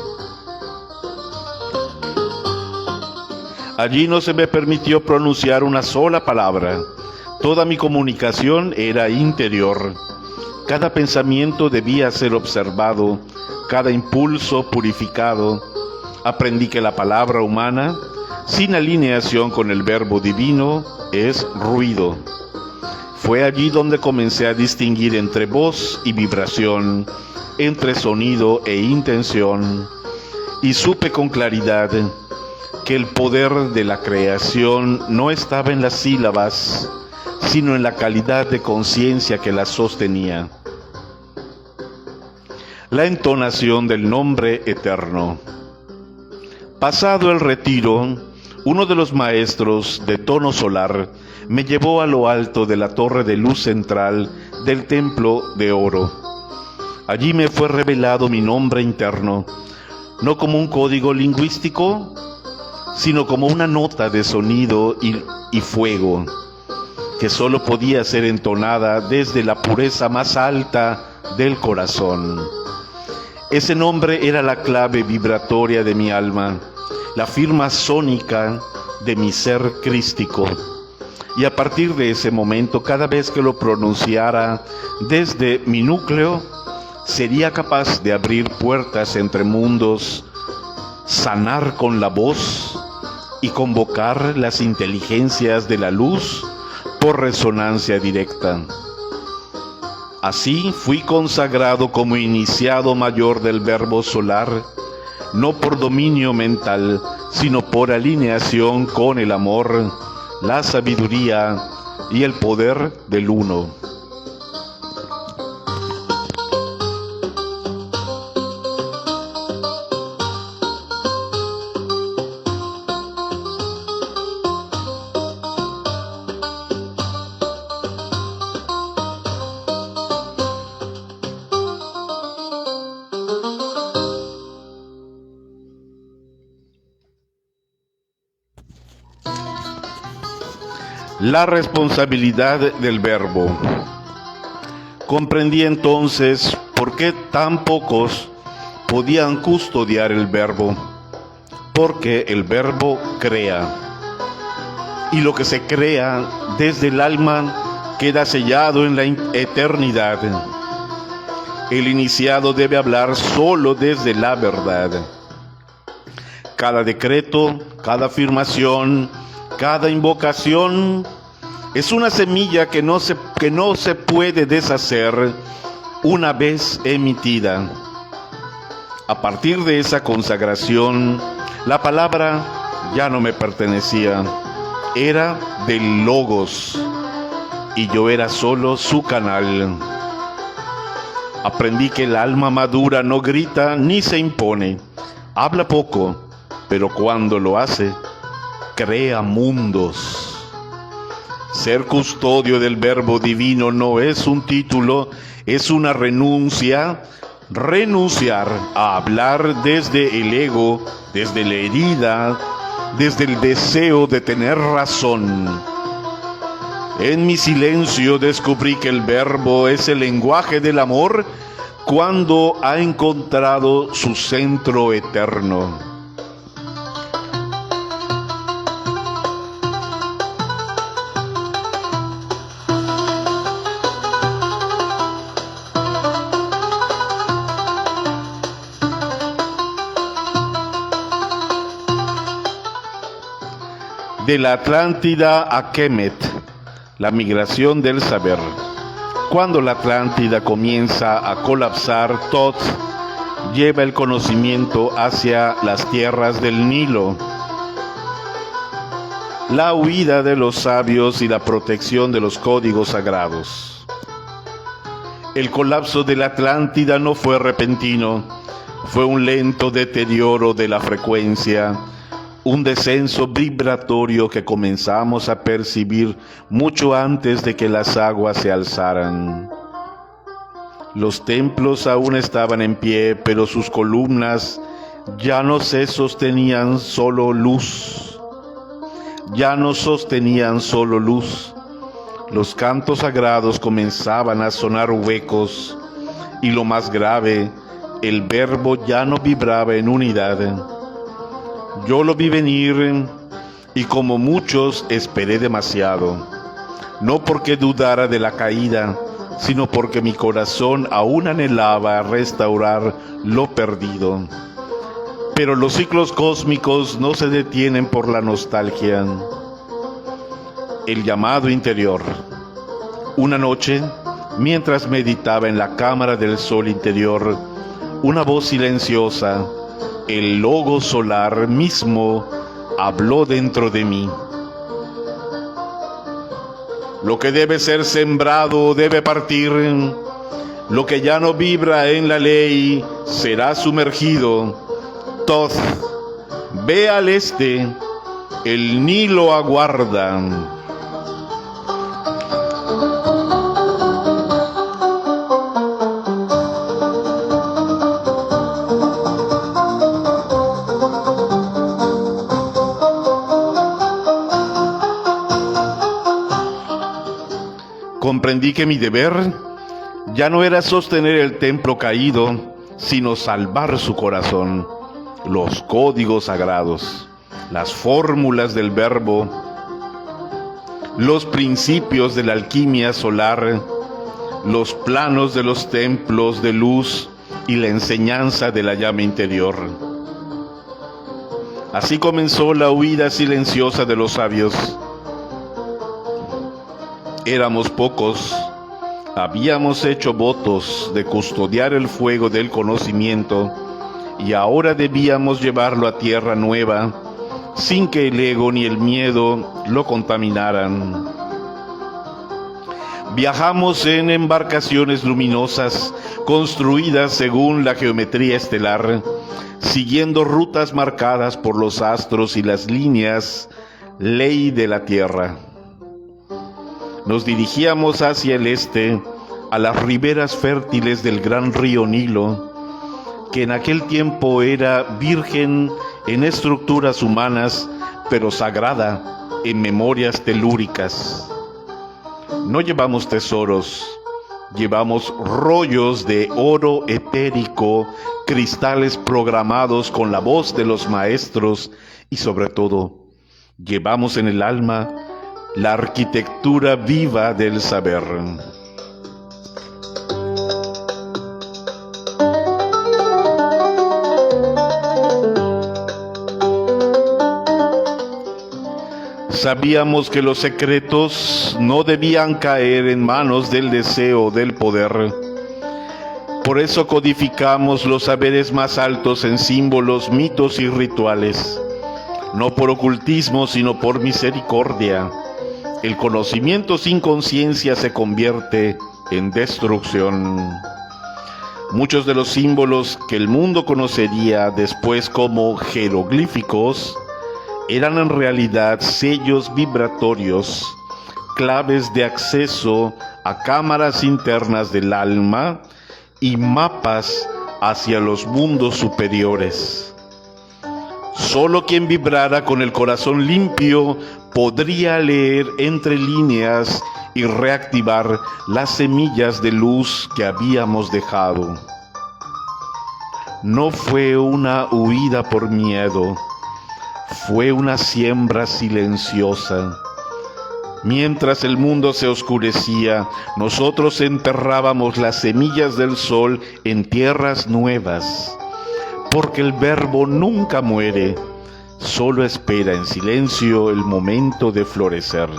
Allí no se me permitió pronunciar una sola palabra. Toda mi comunicación era interior. Cada pensamiento debía ser observado, cada impulso purificado. Aprendí que la palabra humana, sin alineación con el Verbo Divino, es ruido. Fue allí donde comencé a distinguir entre voz y vibración, entre sonido e intención, y supe con claridad que el poder de la creación no estaba en las sílabas, sino en la calidad de conciencia que las sostenía. La entonación del nombre eterno. Pasado el retiro, uno de los maestros de tono solar me llevó a lo alto de la torre de luz central del templo de oro. Allí me fue revelado mi nombre interno, no como un código lingüístico, sino como una nota de sonido y fuego, que solo podía ser entonada desde la pureza más alta del corazón. Ese nombre era la clave vibratoria de mi alma, la firma sónica de mi ser crístico. Y a partir de ese momento, cada vez que lo pronunciara desde mi núcleo, sería capaz de abrir puertas entre mundos, sanar con la voz y convocar las inteligencias de la luz por resonancia directa. Así fui consagrado como iniciado mayor del verbo solar, no por dominio mental, sino por alineación con el amor, la sabiduría y el poder del uno. La responsabilidad del verbo. Comprendí entonces por qué tan pocos podían custodiar el verbo, porque el verbo crea, y lo que se crea desde el alma queda sellado en la eternidad. El iniciado debe hablar solo desde la verdad. Cada decreto, cada afirmación, cada invocación es una semilla que no se puede deshacer una vez emitida. A partir de esa consagración, la palabra ya no me pertenecía, era del Logos, y yo era solo su canal. Aprendí que el alma madura no grita ni se impone, habla poco, pero cuando lo hace, crea mundos. Ser custodio del verbo divino no es un título, es una renuncia. Renunciar a hablar desde el ego, desde la herida, desde el deseo de tener razón. En mi silencio descubrí que el verbo es el lenguaje del amor cuando ha encontrado su centro eterno. De la Atlántida a Kemet, la migración del saber. Cuando la Atlántida comienza a colapsar, Thoth lleva el conocimiento hacia las tierras del Nilo. La huida de los sabios y la protección de los códigos sagrados. El colapso de la Atlántida no fue repentino, fue un lento deterioro de la frecuencia, un descenso vibratorio que comenzamos a percibir mucho antes de que las aguas se alzaran. Los templos aún estaban en pie, pero sus columnas ya no se sostenían solo luz. Ya no sostenían solo luz. Los cantos sagrados comenzaban a sonar huecos, y lo más grave, el verbo ya no vibraba en unidad. Yo lo vi venir y como muchos esperé demasiado, no porque dudara de la caída, sino porque mi corazón aún anhelaba restaurar lo perdido. Pero los ciclos cósmicos no se detienen por la nostalgia. El llamado interior. Una noche, mientras meditaba en la cámara del sol interior, una voz silenciosa, el logo solar mismo, habló dentro de mí. Lo que debe ser sembrado debe partir. Lo que ya no vibra en la ley será sumergido. Thoth, ve al este, el Nilo aguarda. Comprendí que mi deber ya no era sostener el templo caído, sino salvar su corazón. Los códigos sagrados, las fórmulas del verbo, los principios de la alquimia solar, los planos de los templos de luz y la enseñanza de la llama interior. Así comenzó la huida silenciosa de los sabios. Éramos pocos, habíamos hecho votos de custodiar el fuego del conocimiento y ahora debíamos llevarlo a tierra nueva, sin que el ego ni el miedo lo contaminaran. Viajamos en embarcaciones luminosas, construidas según la geometría estelar, siguiendo rutas marcadas por los astros y las líneas, ley de la Tierra. Nos dirigíamos hacia el este, a las riberas fértiles del gran río Nilo, que en aquel tiempo era virgen en estructuras humanas, pero sagrada en memorias telúricas. No llevamos tesoros, llevamos rollos de oro etérico, cristales programados con la voz de los maestros y sobre todo, llevamos en el alma la arquitectura viva del saber. Sabíamos que los secretos no debían caer en manos del deseo del poder. Por eso codificamos los saberes más altos en símbolos, mitos y rituales. No por ocultismo, sino por misericordia. El conocimiento sin conciencia se convierte en destrucción. Muchos de los símbolos que el mundo conocería después como jeroglíficos eran en realidad sellos vibratorios, claves de acceso a cámaras internas del alma y mapas hacia los mundos superiores. Solo quien vibrara con el corazón limpio podría leer entre líneas y reactivar las semillas de luz que habíamos dejado. No fue una huida por miedo, fue una siembra silenciosa. Mientras el mundo se oscurecía, nosotros enterrábamos las semillas del sol en tierras nuevas, porque el verbo nunca muere, solo espera en silencio el momento de florecer.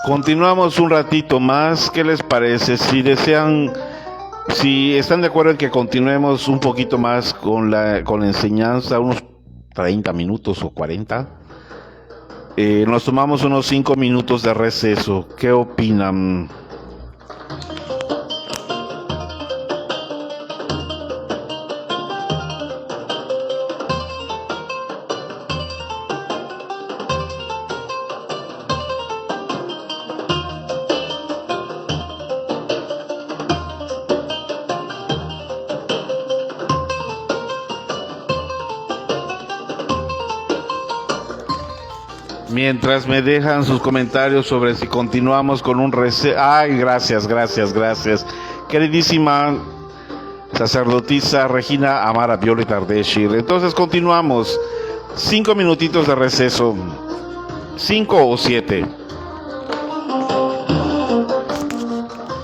Continuamos un ratito más. ¿Qué les parece? Si están de acuerdo en que continuemos un poquito más con la enseñanza, unos 30 minutos o 40, nos tomamos unos 5 minutos de receso. ¿Qué opinan? Mientras me dejan sus comentarios sobre si continuamos con un receso. Ay, gracias. Queridísima sacerdotisa Regina Amara Violet Ardeshir. Entonces continuamos. 5 minutitos de receso. 5 o 7.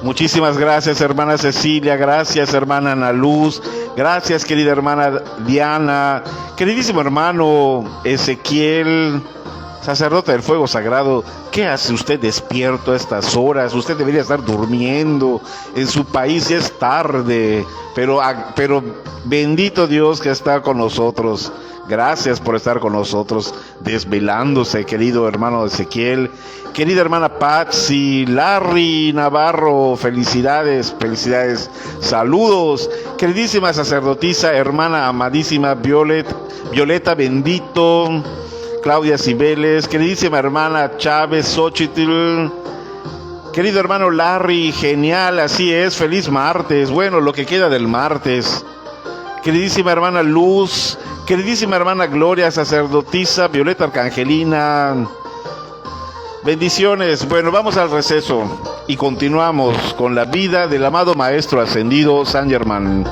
Muchísimas gracias, hermana Cecilia. Gracias, hermana Ana Luz. Gracias, querida hermana Diana. Queridísimo hermano Ezequiel, sacerdote del fuego sagrado, ¿qué hace usted despierto a estas horas? Usted debería estar durmiendo. En su país ya es tarde, pero bendito Dios que está con nosotros. Gracias por estar con nosotros, desvelándose, querido hermano Ezequiel. Querida hermana Patsy, Larry Navarro, felicidades. Saludos. Queridísima sacerdotisa, hermana amadísima Violeta Bendito, Claudia Cibeles, queridísima hermana Chávez Xochitl, Querido hermano Larry, genial, así es, feliz martes, bueno, lo que queda del martes. Queridísima hermana Luz, queridísima hermana Gloria, sacerdotisa, Violeta Arcangelina, bendiciones. Bueno, vamos al receso y continuamos con la vida del amado Maestro Ascendido San Germán.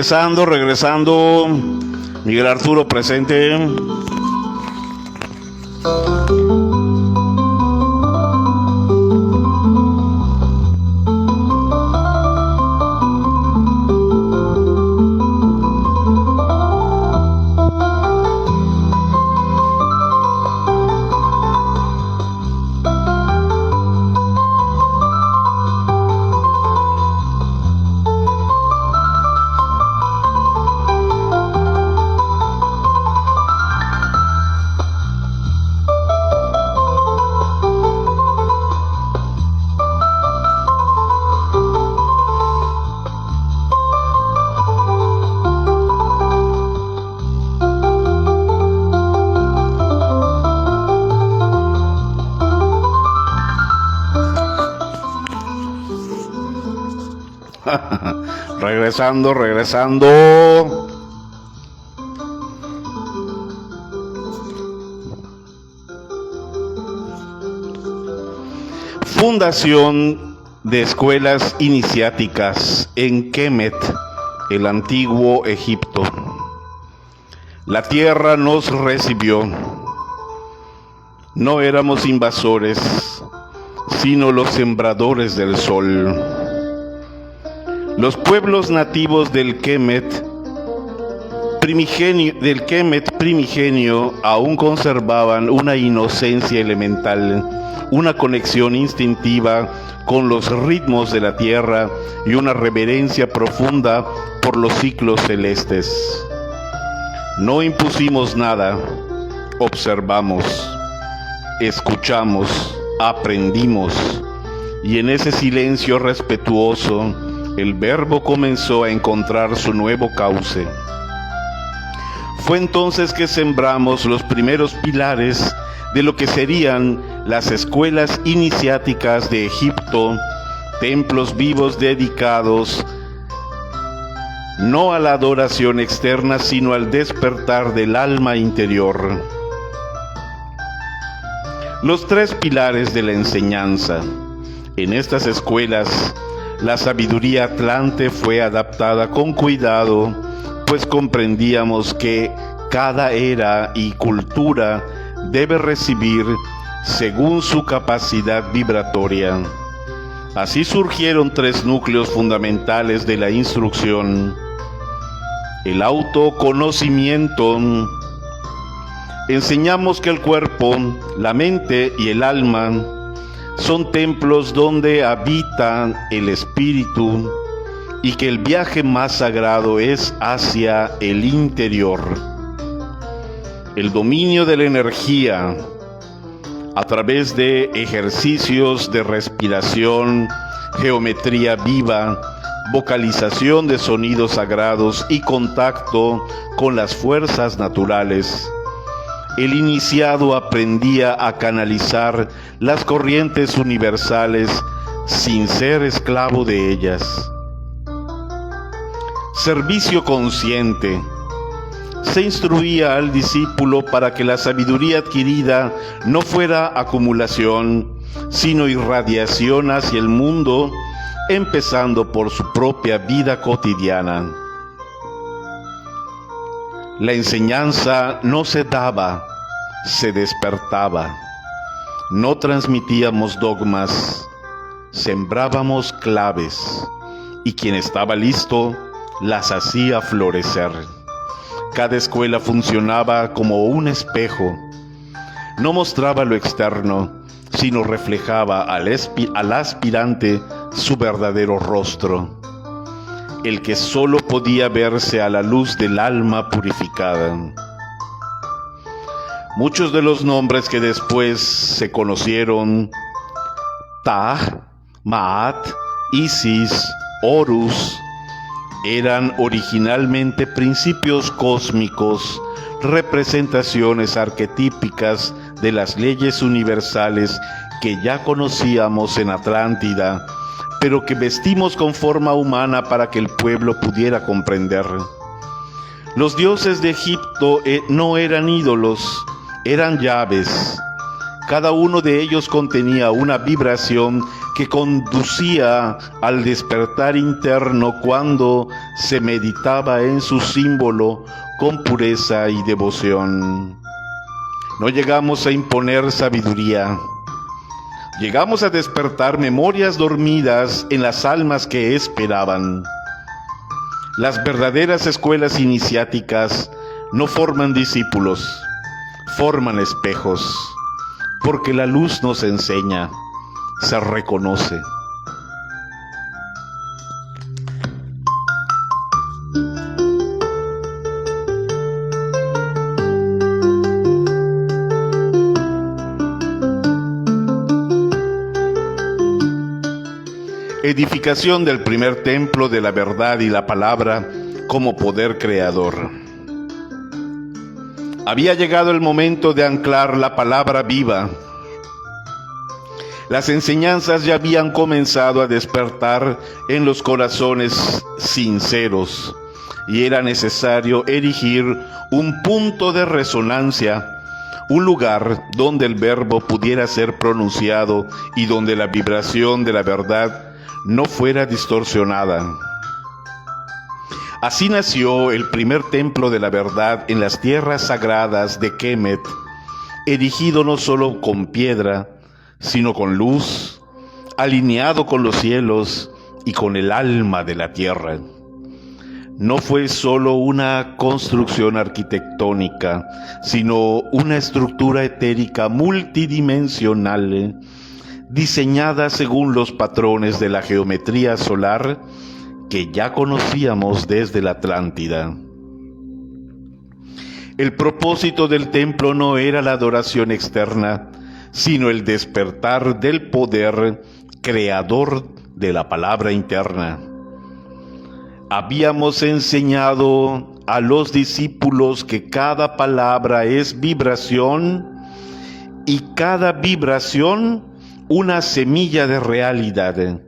Regresando. Miguel Arturo presente. Regresando. Fundación de escuelas iniciáticas en Kemet, el antiguo Egipto. La tierra nos recibió. No éramos invasores, sino los sembradores del sol. Los pueblos nativos del Kemet primigenio aún conservaban una inocencia elemental, una conexión instintiva con los ritmos de la tierra y una reverencia profunda por los ciclos celestes. No impusimos nada, observamos, escuchamos, aprendimos, y en ese silencio respetuoso el verbo comenzó a encontrar su nuevo cauce. Fue entonces que sembramos los primeros pilares de lo que serían las escuelas iniciáticas de Egipto, templos vivos dedicados no a la adoración externa, sino al despertar del alma interior. Los tres pilares de la enseñanza. En estas escuelas, la sabiduría atlante fue adaptada con cuidado, pues comprendíamos que cada era y cultura debe recibir según su capacidad vibratoria. Así surgieron tres núcleos fundamentales de la instrucción: el autoconocimiento. Enseñamos que el cuerpo, la mente y el alma son templos donde habita el espíritu y que el viaje más sagrado es hacia el interior. El dominio de la energía a través de ejercicios de respiración, geometría viva, vocalización de sonidos sagrados y contacto con las fuerzas naturales. El iniciado aprendía a canalizar las corrientes universales sin ser esclavo de ellas. Servicio consciente. Se instruía al discípulo para que la sabiduría adquirida no fuera acumulación, sino irradiación hacia el mundo, empezando por su propia vida cotidiana. La enseñanza no se daba, se despertaba. No transmitíamos dogmas, sembrábamos claves, y quien estaba listo las hacía florecer. Cada escuela funcionaba como un espejo. No mostraba lo externo, sino reflejaba al aspirante su verdadero rostro, el que solo podía verse a la luz del alma purificada. Muchos de los nombres que después se conocieron, Taj, Maat, Isis, Horus, eran originalmente principios cósmicos, representaciones arquetípicas de las leyes universales que ya conocíamos en Atlántida, pero que vestimos con forma humana para que el pueblo pudiera comprender. Los dioses de Egipto no eran ídolos, eran llaves. Cada uno de ellos contenía una vibración que conducía al despertar interno cuando se meditaba en su símbolo con pureza y devoción. No llegamos a imponer sabiduría, llegamos a despertar memorias dormidas en las almas que esperaban. Las verdaderas escuelas iniciáticas no forman discípulos, forman espejos, porque la luz nos enseña, se reconoce. Edificación del primer templo de la verdad y la palabra como poder creador. Había llegado el momento de anclar la palabra viva. Las enseñanzas ya habían comenzado a despertar en los corazones sinceros y era necesario erigir un punto de resonancia, un lugar donde el verbo pudiera ser pronunciado y donde la vibración de la verdad no fuera distorsionada. Así nació el primer templo de la verdad en las tierras sagradas de Kemet, erigido no solo con piedra, sino con luz, alineado con los cielos y con el alma de la tierra. No fue solo una construcción arquitectónica, sino una estructura etérica multidimensional, diseñada según los patrones de la geometría solar que ya conocíamos desde la Atlántida. El propósito del templo no era la adoración externa, sino el despertar del poder creador de la palabra interna. Habíamos enseñado a los discípulos que cada palabra es vibración y cada vibración una semilla de realidad.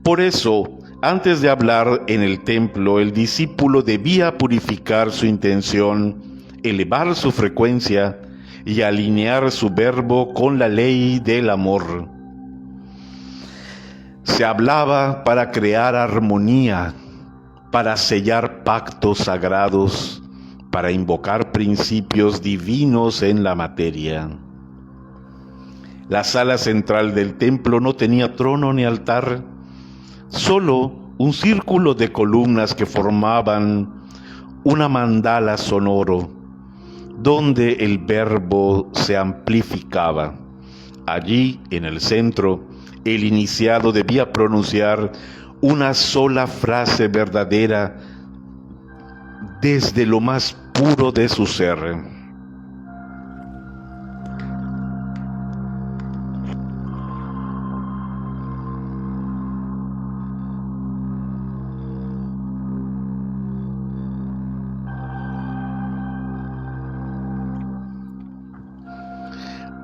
Por eso, antes de hablar en el templo, el discípulo debía purificar su intención, elevar su frecuencia y alinear su verbo con la ley del amor. Se hablaba para crear armonía, para sellar pactos sagrados, para invocar principios divinos en la materia. La sala central del templo no tenía trono ni altar, solo un círculo de columnas que formaban una mandala sonoro, donde el verbo se amplificaba. Allí, en el centro, el iniciado debía pronunciar una sola frase verdadera desde lo más puro de su ser.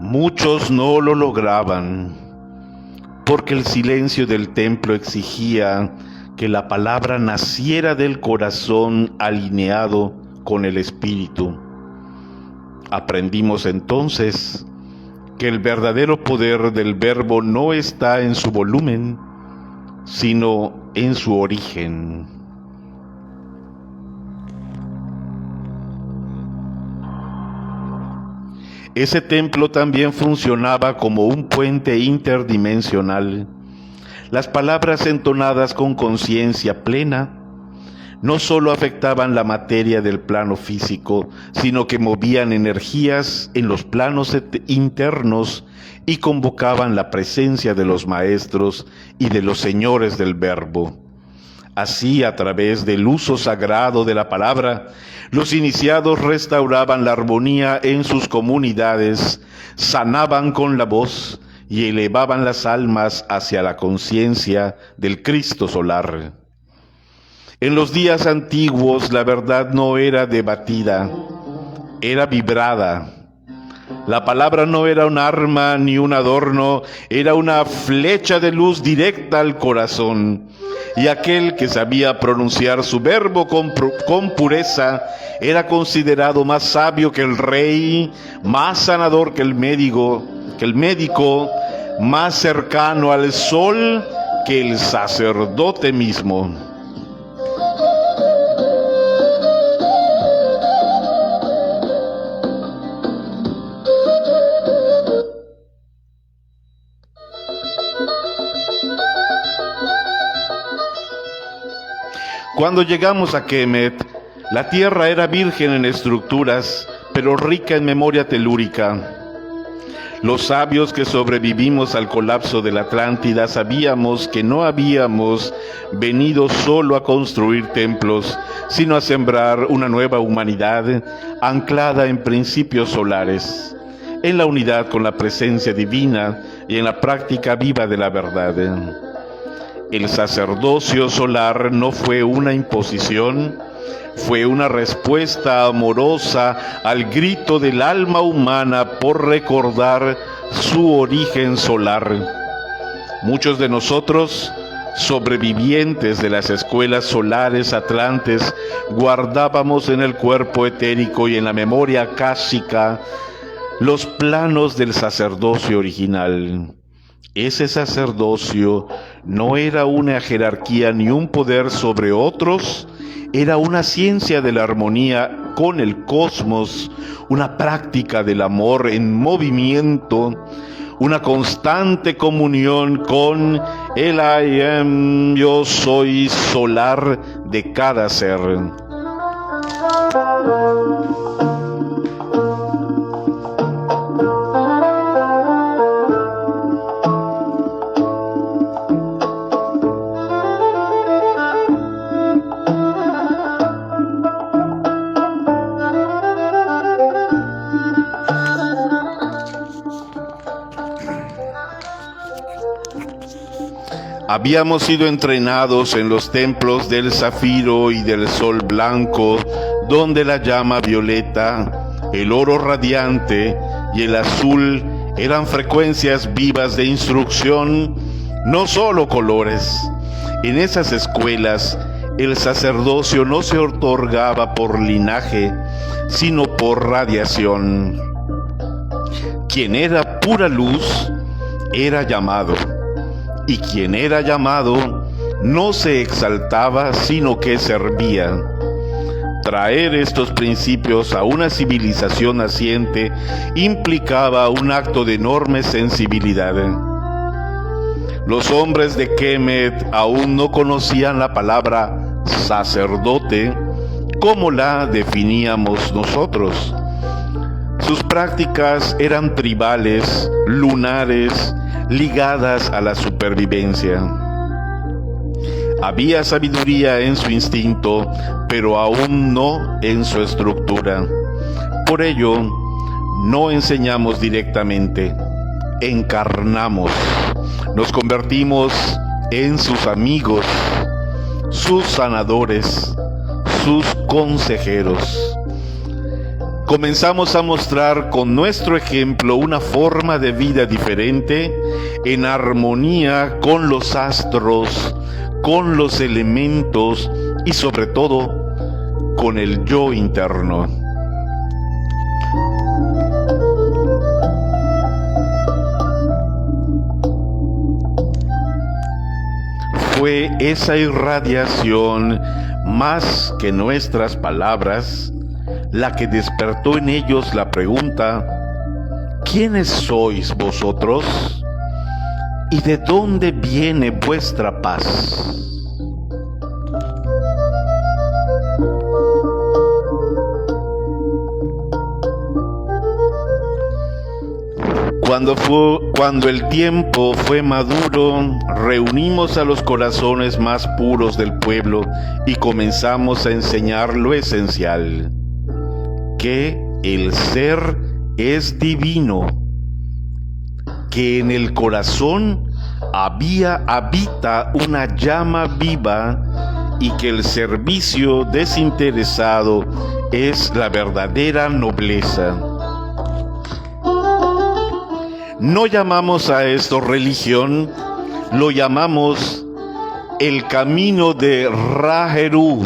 Muchos no lo lograban, porque el silencio del templo exigía que la palabra naciera del corazón alineado con el espíritu. Aprendimos entonces que el verdadero poder del verbo no está en su volumen, sino en su origen. Ese templo también funcionaba como un puente interdimensional. Las palabras entonadas con conciencia plena no solo afectaban la materia del plano físico, sino que movían energías en los planos internos y convocaban la presencia de los maestros y de los señores del verbo. Así, a través del uso sagrado de la palabra, los iniciados restauraban la armonía en sus comunidades, sanaban con la voz y elevaban las almas hacia la conciencia del Cristo solar. En los días antiguos la verdad no era debatida, era vibrada. La palabra no era un arma ni un adorno, era una flecha de luz directa al corazón. Y aquel que sabía pronunciar su verbo con pureza era considerado más sabio que el rey, más sanador que el médico, más cercano al sol que el sacerdote mismo. Cuando llegamos a Kemet, la tierra era virgen en estructuras, pero rica en memoria telúrica. Los sabios que sobrevivimos al colapso de la Atlántida sabíamos que no habíamos venido solo a construir templos, sino a sembrar una nueva humanidad anclada en principios solares, en la unidad con la presencia divina y en la práctica viva de la verdad. El sacerdocio solar no fue una imposición, fue una respuesta amorosa al grito del alma humana por recordar su origen solar. Muchos de nosotros, sobrevivientes de las escuelas solares atlantes, guardábamos en el cuerpo etérico y en la memoria akáshica los planos del sacerdocio original. Ese sacerdocio no era una jerarquía ni un poder sobre otros, era una ciencia de la armonía con el cosmos, una práctica del amor en movimiento, una constante comunión con el I Am, yo soy solar de cada ser. Habíamos sido entrenados en los templos del zafiro y del sol blanco, donde la llama violeta, el oro radiante y el azul eran frecuencias vivas de instrucción, no solo colores. En esas escuelas, el sacerdocio no se otorgaba por linaje, sino por radiación. Quien era pura luz era llamado. Y quien era llamado no se exaltaba, sino que servía. Traer estos principios a una civilización naciente implicaba un acto de enorme sensibilidad. Los hombres de Kemet aún no conocían la palabra sacerdote como la definíamos nosotros. Sus prácticas eran tribales, lunares, ligadas a la supervivencia. Había sabiduría en su instinto, pero aún no en su estructura. Por ello, no enseñamos directamente, encarnamos, nos convertimos en sus amigos, sus sanadores, sus consejeros. Comenzamos a mostrar con nuestro ejemplo una forma de vida diferente, en armonía con los astros, con los elementos y sobre todo con el yo interno. Fue esa irradiación, más que nuestras palabras, la que despertó en ellos la pregunta: ¿quiénes sois vosotros? ¿Y de dónde viene vuestra paz? Cuando el tiempo fue maduro, reunimos a los corazones más puros del pueblo y comenzamos a enseñar lo esencial: que el ser es divino, que en el corazón habita una llama viva y que el servicio desinteresado es la verdadera nobleza. No llamamos a esto religión, lo llamamos el camino de Raherú,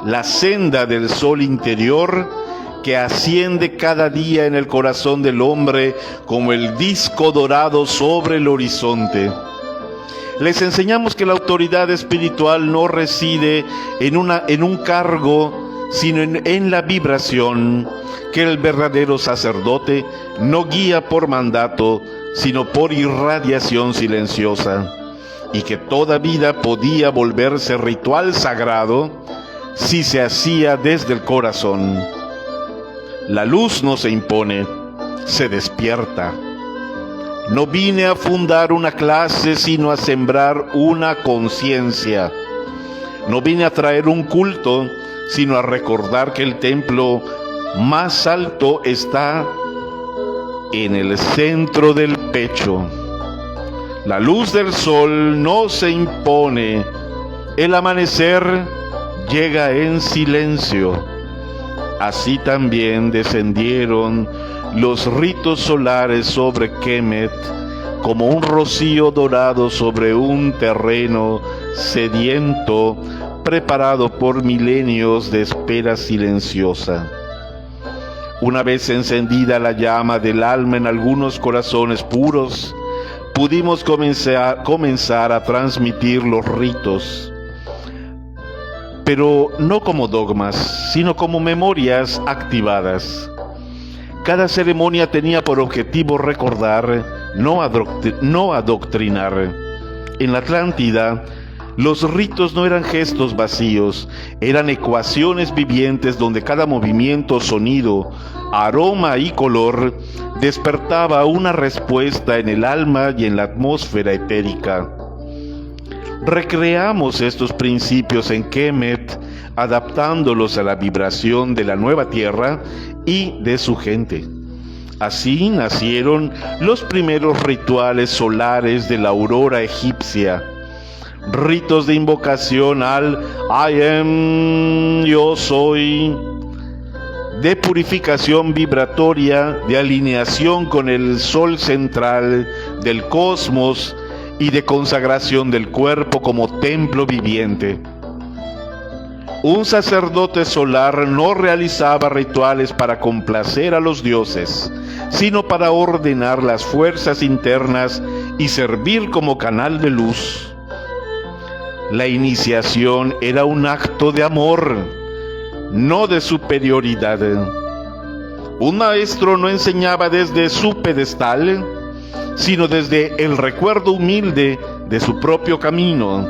la senda del sol interior que asciende cada día en el corazón del hombre como el disco dorado sobre el horizonte. Les enseñamos que la autoridad espiritual no reside en un cargo, sino en la vibración, que el verdadero sacerdote no guía por mandato, sino por irradiación silenciosa, y que toda vida podía volverse ritual sagrado si se hacía desde el corazón. La luz no se impone, se despierta. No vine a fundar una clase, sino a sembrar una conciencia. No vine a traer un culto, sino a recordar que el templo más alto está en el centro del pecho. La luz del sol no se impone. El amanecer llega en silencio. Así también descendieron los ritos solares sobre Kemet como un rocío dorado sobre un terreno sediento, preparado por milenios de espera silenciosa. Una vez encendida la llama del alma en algunos corazones puros, pudimos comenzar a transmitir los ritos, pero no como dogmas, sino como memorias activadas. Cada ceremonia tenía por objetivo recordar, no adoctrinar. En la Atlántida, los ritos no eran gestos vacíos, eran ecuaciones vivientes donde cada movimiento, sonido, aroma y color despertaba una respuesta en el alma y en la atmósfera etérica. Recreamos estos principios en Kemet, adaptándolos a la vibración de la nueva tierra y de su gente. Así nacieron los primeros rituales solares de la aurora egipcia, ritos de invocación al I am, yo soy, de purificación vibratoria, de alineación con el sol central del cosmos y de consagración del cuerpo como templo viviente. Un sacerdote solar no realizaba rituales para complacer a los dioses, sino para ordenar las fuerzas internas y servir como canal de luz. La iniciación era un acto de amor, no de superioridad. Un maestro no enseñaba desde su pedestal, sino desde el recuerdo humilde de su propio camino.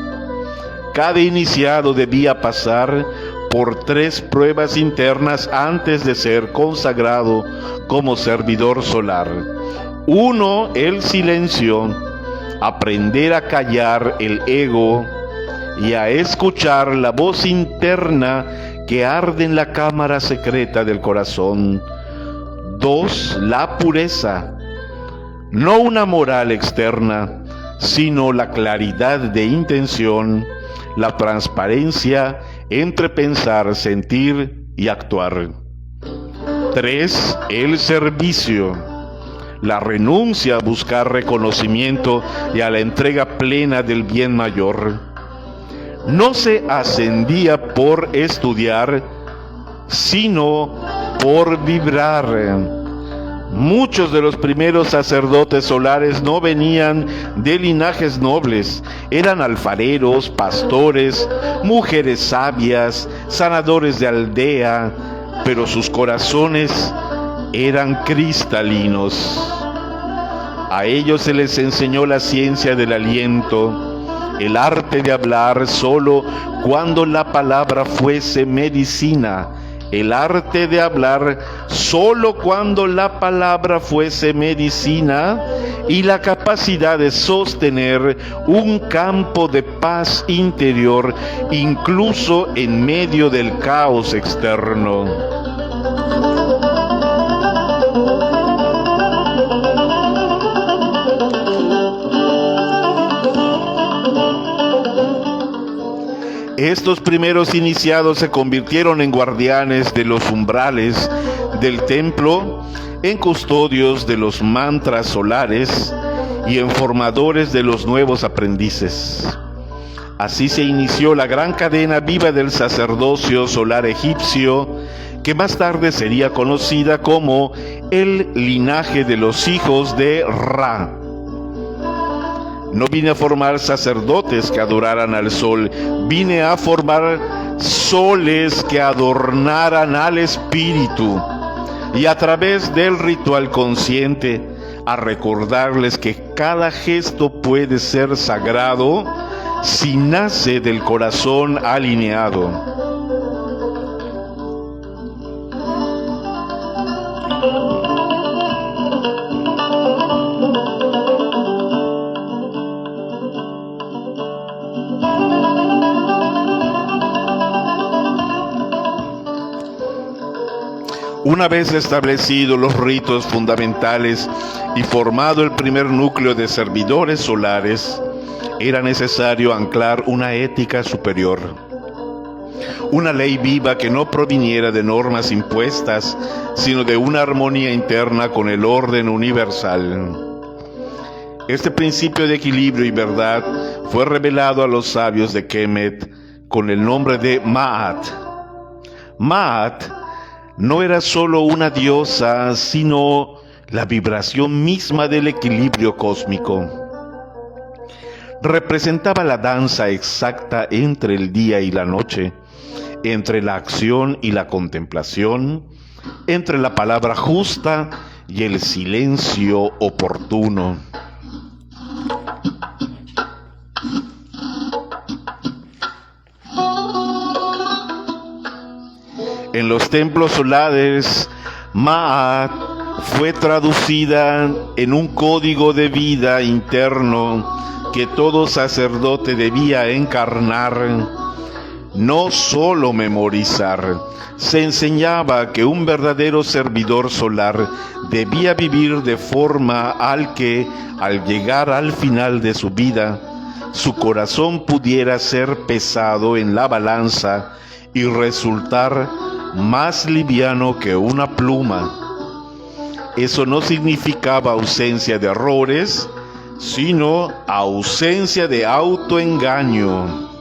Cada iniciado debía pasar por 3 pruebas internas antes de ser consagrado como servidor solar. 1, el silencio, aprender a callar el ego y a escuchar la voz interna que arde en la cámara secreta del corazón. 2, la pureza, no una moral externa, sino la claridad de intención, la transparencia entre pensar, sentir y actuar. 3, el servicio, la renuncia a buscar reconocimiento y a la entrega plena del bien mayor. No se ascendía por estudiar, sino por vibrar. Muchos de los primeros sacerdotes solares no venían de linajes nobles, eran alfareros, pastores, mujeres sabias, sanadores de aldea, pero sus corazones eran cristalinos. A ellos se les enseñó la ciencia del aliento, el arte de hablar solo cuando la palabra fuese medicina, el arte de hablar solo cuando la palabra fuese medicina y la capacidad de sostener un campo de paz interior incluso en medio del caos externo. Estos primeros iniciados se convirtieron en guardianes de los umbrales del templo, en custodios de los mantras solares y en formadores de los nuevos aprendices. Así se inició la gran cadena viva del sacerdocio solar egipcio, que más tarde sería conocida como el linaje de los hijos de Ra. No vine a formar sacerdotes que adoraran al sol, vine a formar soles que adornaran al espíritu, y a través del ritual consciente a recordarles que cada gesto puede ser sagrado si nace del corazón alineado. Una vez establecidos los ritos fundamentales y formado el primer núcleo de servidores solares, era necesario anclar una ética superior, una ley viva que no proviniera de normas impuestas, sino de una armonía interna con el orden universal. Este principio de equilibrio y verdad fue revelado a los sabios de Kemet con el nombre de Ma'at. Ma'at no era solo una diosa, sino la vibración misma del equilibrio cósmico. Representaba la danza exacta entre el día y la noche, entre la acción y la contemplación, entre la palabra justa y el silencio oportuno. En los templos solares, Ma'at fue traducida en un código de vida interno que todo sacerdote debía encarnar, no solo memorizar. Se enseñaba que un verdadero servidor solar debía vivir de forma al que, al llegar al final de su vida, su corazón pudiera ser pesado en la balanza y resultar más liviano que una pluma. Eso no significaba ausencia de errores, sino ausencia de autoengaño.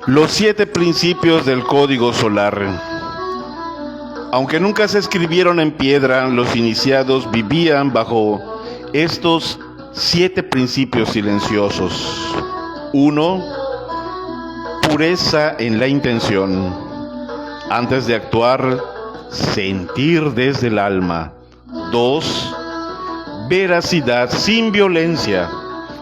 Los 7 principios del Código Solar. Aunque nunca se escribieron en piedra, los iniciados vivían bajo estos 7 principios silenciosos. 1. Pureza en la intención. Antes de actuar, sentir desde el alma. 2. Veracidad sin violencia.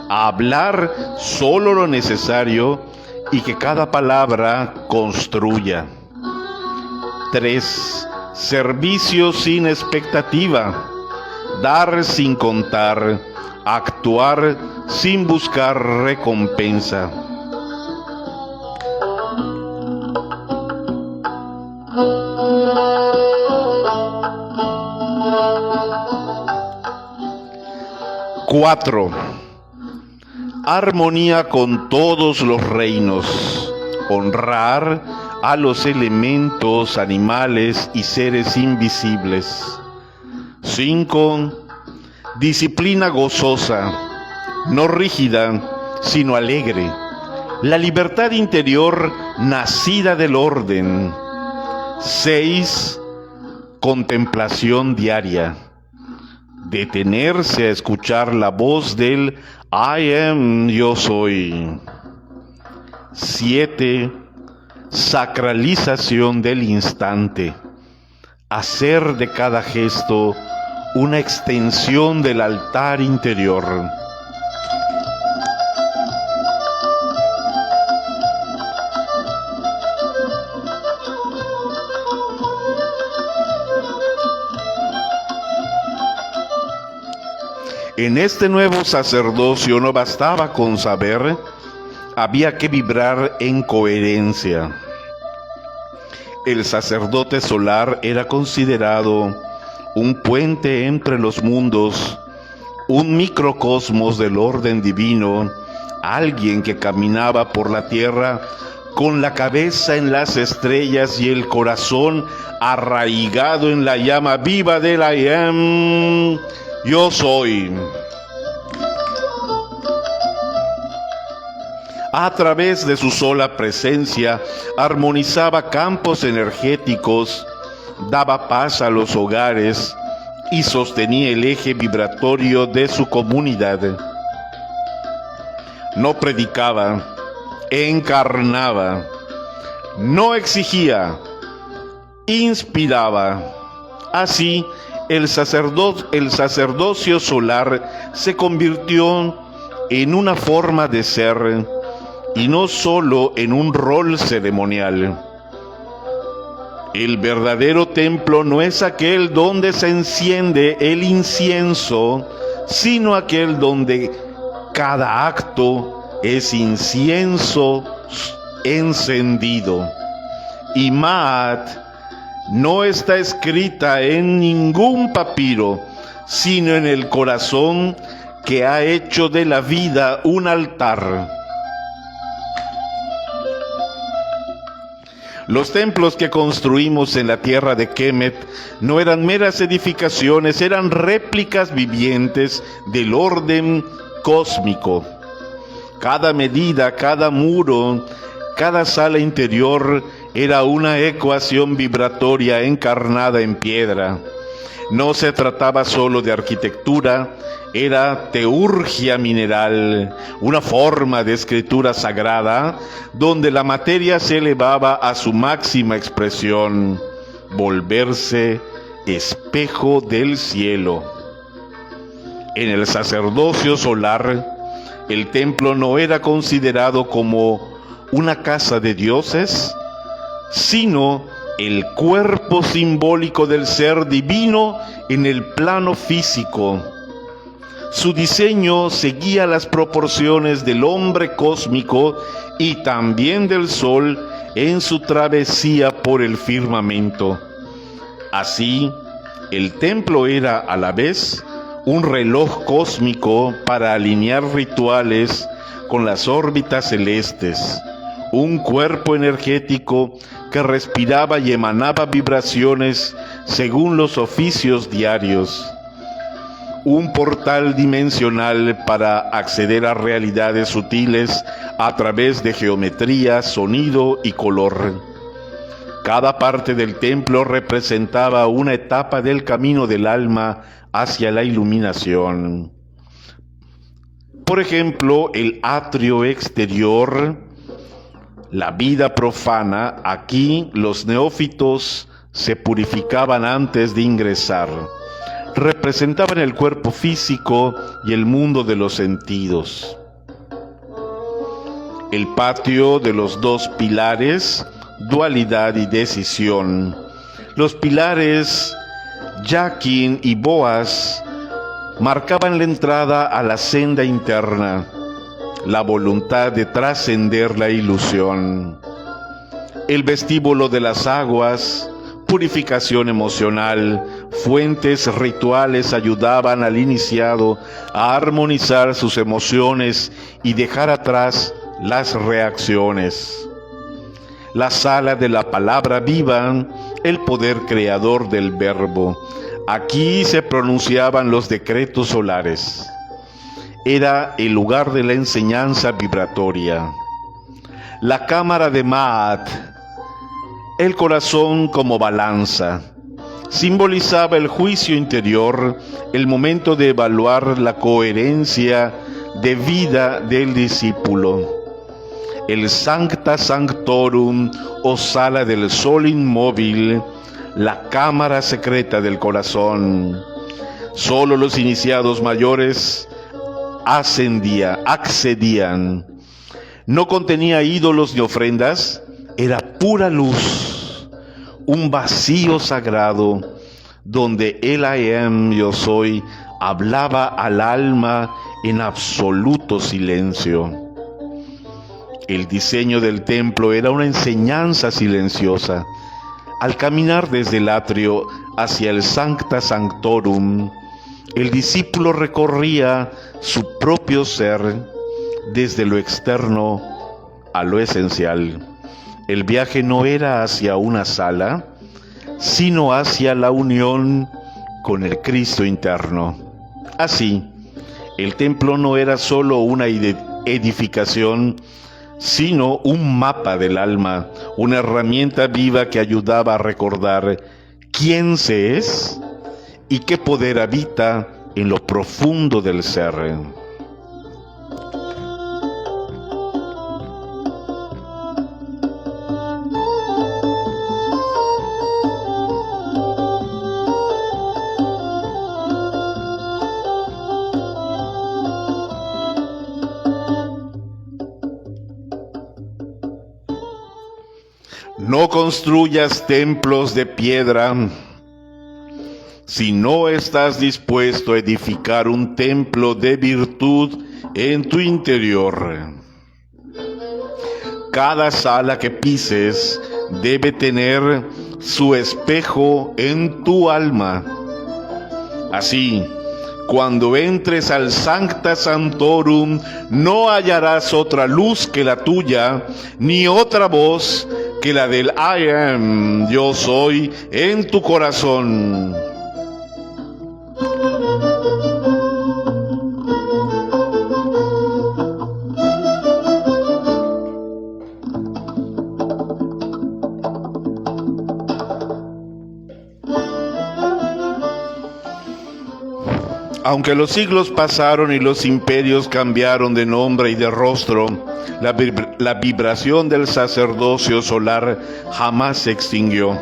Hablar solo lo necesario y que cada palabra construya. 3. Servicio sin expectativa. Dar sin contar. Actuar sin buscar recompensa. Cuatro. Armonía con todos los reinos. Honrar a los elementos, animales y seres invisibles. 5. Disciplina gozosa, no rígida, sino alegre. La libertad interior nacida del orden. 6. Contemplación diaria. Detenerse a escuchar la voz del I am, yo soy. 7. Sacralización del instante. Hacer de cada gesto una extensión del altar interior. En este nuevo sacerdocio no bastaba con saber, había que vibrar en coherencia. El sacerdote solar era considerado un puente entre los mundos, un microcosmos del orden divino, alguien que caminaba por la tierra con la cabeza en las estrellas y el corazón arraigado en la llama viva del I Am, yo soy. A través de su sola presencia armonizaba campos energéticos, daba paz a los hogares y sostenía el eje vibratorio de su comunidad. No predicaba, encarnaba, no exigía, inspiraba. Así, el sacerdocio solar se convirtió en una forma de ser y no solo en un rol ceremonial. El verdadero templo no es aquel donde se enciende el incienso, sino aquel donde cada acto es incienso encendido. Y Ma'at no está escrita en ningún papiro, sino en el corazón que ha hecho de la vida un altar. Los templos que construimos en la tierra de Kemet no eran meras edificaciones, eran réplicas vivientes del orden cósmico. Cada medida, cada muro, cada sala interior era una ecuación vibratoria encarnada en piedra. No se trataba solo de arquitectura, era teurgia mineral, una forma de escritura sagrada donde la materia se elevaba a su máxima expresión, volverse espejo del cielo. En el sacerdocio solar, el templo no era considerado como una casa de dioses, sino el cuerpo simbólico del ser divino en el plano físico. Su diseño seguía las proporciones del hombre cósmico y también del sol en su travesía por el firmamento. Así, el templo era a la vez un reloj cósmico para alinear rituales con las órbitas celestes, un cuerpo energético que respiraba y emanaba vibraciones según los oficios diarios, un portal dimensional para acceder a realidades sutiles a través de geometría, sonido y color. Cada parte del templo representaba una etapa del camino del alma hacia la iluminación. Por ejemplo, el atrio exterior, la vida profana. Aquí los neófitos se purificaban antes de ingresar. Representaban el cuerpo físico y el mundo de los sentidos. El patio de los dos pilares, dualidad y decisión. Los pilares Yaquín y Boaz marcaban la entrada a la senda interna, la voluntad de trascender la ilusión. El vestíbulo de las aguas, purificación emocional, fuentes rituales ayudaban al iniciado a armonizar sus emociones y dejar atrás las reacciones. La sala de la palabra viva, el poder creador del verbo. Aquí se pronunciaban los decretos solares. Era el lugar de la enseñanza vibratoria. La cámara de Ma'at, el corazón como balanza, simbolizaba el juicio interior, el momento de evaluar la coherencia de vida del discípulo. El Sancta Sanctorum o sala del sol inmóvil, la cámara secreta del corazón. Solo los iniciados mayores accedían. No contenía ídolos ni ofrendas, era pura luz, un vacío sagrado donde el I Am, yo soy, hablaba al alma en absoluto silencio. El diseño del templo era una enseñanza silenciosa. Al caminar desde el atrio hacia el Sancta Sanctorum, el discípulo recorría su propio ser desde lo externo a lo esencial. El viaje no era hacia una sala, sino hacia la unión con el Cristo interno. Así, el templo no era solo una edificación, sino un mapa del alma, una herramienta viva que ayudaba a recordar quién se es y qué poder habita en lo profundo del ser. No construyas templos de piedra si no estás dispuesto a edificar un templo de virtud en tu interior. Cada sala que pises debe tener su espejo en tu alma. Así, cuando entres al Sancta Sanctorum, no hallarás otra luz que la tuya, ni otra voz que la del I am, yo soy, en tu corazón. Aunque los siglos pasaron y los imperios cambiaron de nombre y de rostro, la vibración del sacerdocio solar jamás se extinguió.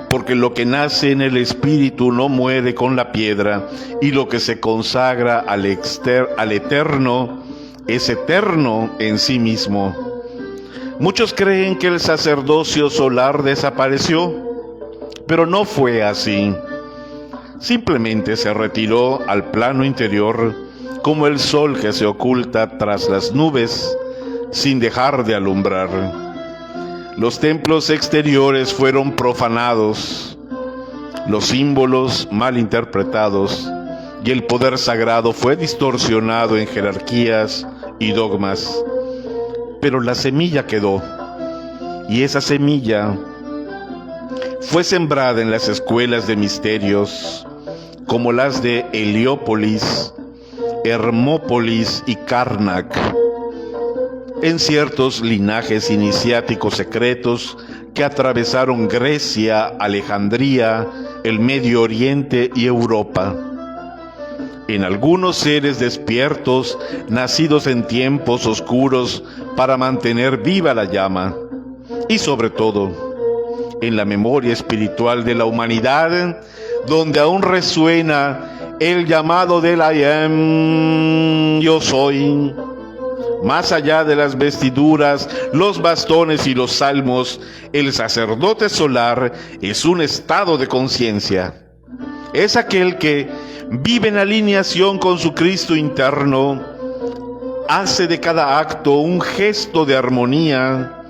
Porque lo que nace en el espíritu no muere con la piedra, y lo que se consagra al eterno es eterno en sí mismo. Muchos creen que el sacerdocio solar desapareció, pero no fue así. Simplemente se retiró al plano interior como el sol que se oculta tras las nubes sin dejar de alumbrar. Los templos exteriores fueron profanados, los símbolos mal interpretados y el poder sagrado fue distorsionado en jerarquías y dogmas. Pero la semilla quedó, y esa semilla fue sembrada en las escuelas de misterios, como las de Heliópolis, Hermópolis y Karnak, en ciertos linajes iniciáticos secretos que atravesaron Grecia, Alejandría, el Medio Oriente y Europa. En algunos seres despiertos, nacidos en tiempos oscuros para mantener viva la llama, y sobre todo, en la memoria espiritual de la humanidad, donde aún resuena el llamado del I am, yo soy. Más allá de las vestiduras, los bastones y los salmos, el sacerdote solar es un estado de conciencia. Es aquel que vive en alineación con su Cristo interno, hace de cada acto un gesto de armonía,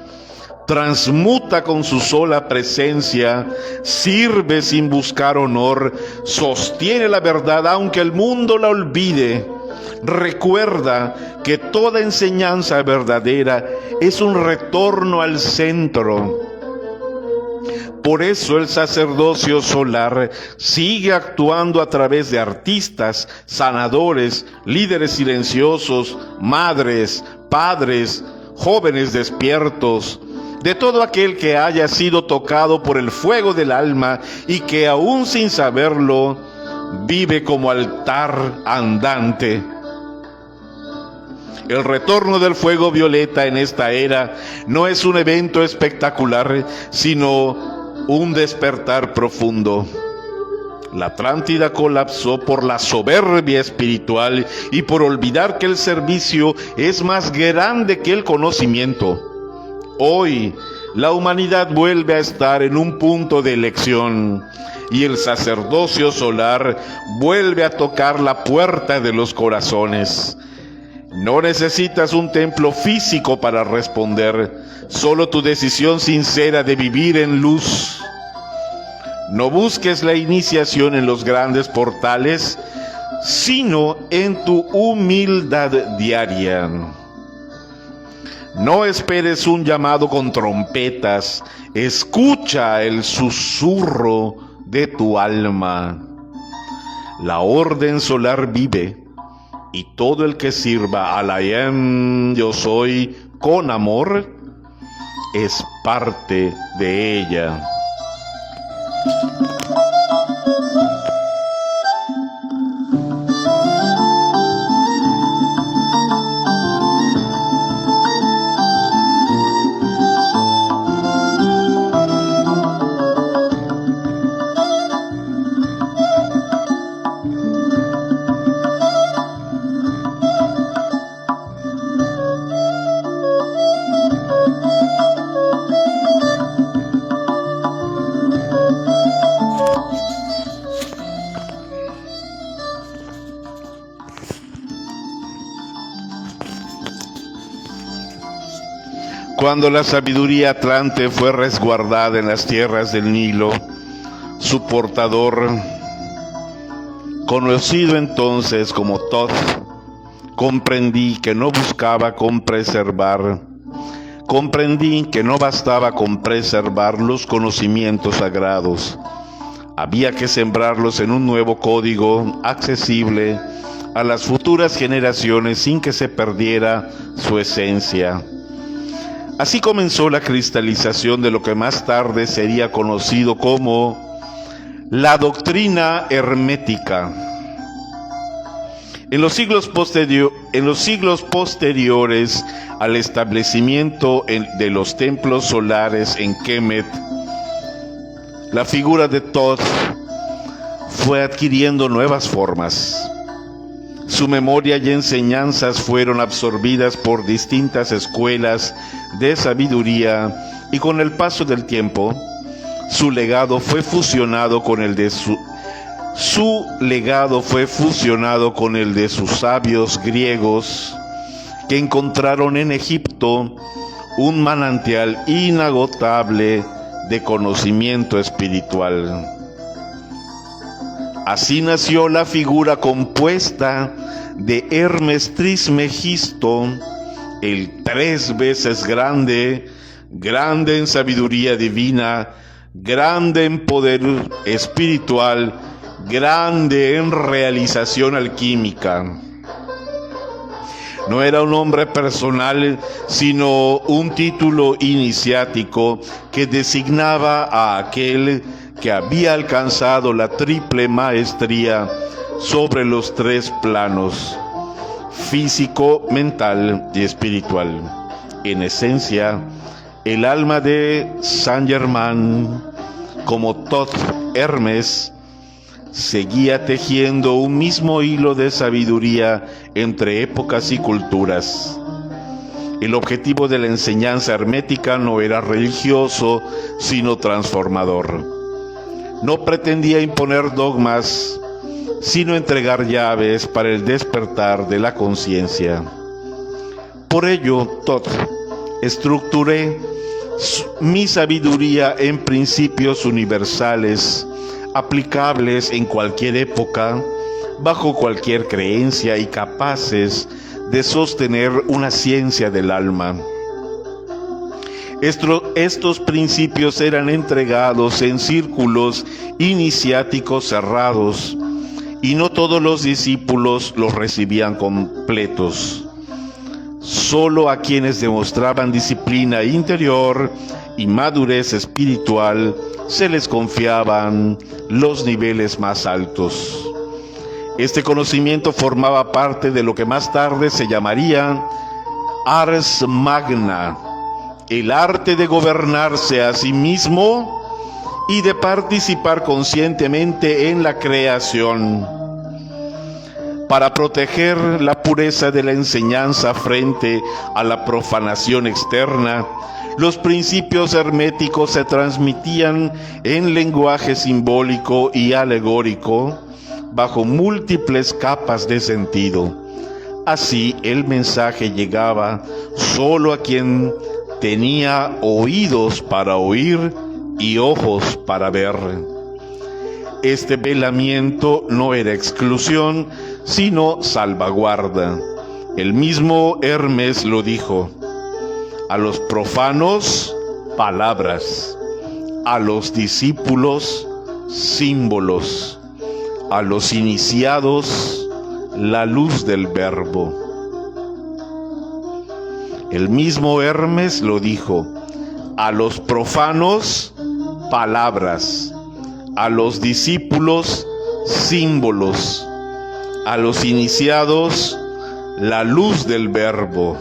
transmuta con su sola presencia, sirve sin buscar honor, sostiene la verdad aunque el mundo la olvide. Recuerda que toda enseñanza verdadera es un retorno al centro. Por eso el sacerdocio solar sigue actuando a través de artistas, sanadores, líderes silenciosos, madres, padres, jóvenes despiertos, de todo aquel que haya sido tocado por el fuego del alma y que aún sin saberlo vive como altar andante. El retorno del fuego violeta en esta era no es un evento espectacular, sino un despertar profundo. La Atlántida colapsó por la soberbia espiritual y por olvidar que el servicio es más grande que el conocimiento. Hoy, la humanidad vuelve a estar en un punto de elección, y el sacerdocio solar vuelve a tocar la puerta de los corazones. No necesitas un templo físico para responder, solo tu decisión sincera de vivir en luz. No busques la iniciación en los grandes portales, sino en tu humildad diaria. No esperes un llamado con trompetas, escucha el susurro de tu alma. La orden solar vive, y todo el que sirva al I Am, yo soy, con amor, es parte de ella. Cuando la sabiduría atlante fue resguardada en las tierras del Nilo, su portador, conocido entonces como Thoth, comprendí que no bastaba con preservar los conocimientos sagrados. Había que sembrarlos en un nuevo código accesible a las futuras generaciones sin que se perdiera su esencia. Así comenzó la cristalización de lo que más tarde sería conocido como la doctrina hermética. En los siglos posteriores al establecimiento de los templos solares en Kemet, la figura de Thoth fue adquiriendo nuevas formas. Su memoria y enseñanzas fueron absorbidas por distintas escuelas de sabiduría y con el paso del tiempo, su legado fue fusionado con el de sus sabios griegos que encontraron en Egipto un manantial inagotable de conocimiento espiritual. Así nació la figura compuesta de Hermes Trismegisto, el 3 veces grande, grande en sabiduría divina, grande en poder espiritual, grande en realización alquímica. No era un nombre personal, sino un título iniciático que designaba a aquel que había alcanzado la triple maestría sobre los 3 planos, físico, mental y espiritual. En esencia, el alma de Saint Germain, como Thoth Hermes, seguía tejiendo un mismo hilo de sabiduría entre épocas y culturas. El objetivo de la enseñanza hermética no era religioso, sino transformador. No pretendía imponer dogmas, sino entregar llaves para el despertar de la conciencia. Por ello, Thoth estructuré mi sabiduría en principios universales, aplicables en cualquier época, bajo cualquier creencia y capaces de sostener una ciencia del alma. Estos principios eran entregados en círculos iniciáticos cerrados y no todos los discípulos los recibían completos. Solo a quienes demostraban disciplina interior y madurez espiritual se les confiaban los niveles más altos. Este conocimiento formaba parte de lo que más tarde se llamaría Ars Magna, el arte de gobernarse a sí mismo y de participar conscientemente en la creación. Para proteger la pureza de la enseñanza frente a la profanación externa, los principios herméticos se transmitían en lenguaje simbólico y alegórico, bajo múltiples capas de sentido. Así el mensaje llegaba solo a quien tenía oídos para oír y ojos para ver. Este velamiento no era exclusión, sino salvaguarda. El mismo Hermes lo dijo: a los profanos, palabras; a los discípulos, símbolos; a los iniciados, la luz del verbo. El mismo Hermes lo dijo: a los profanos, palabras; a los discípulos, símbolos; a los iniciados, la luz del verbo.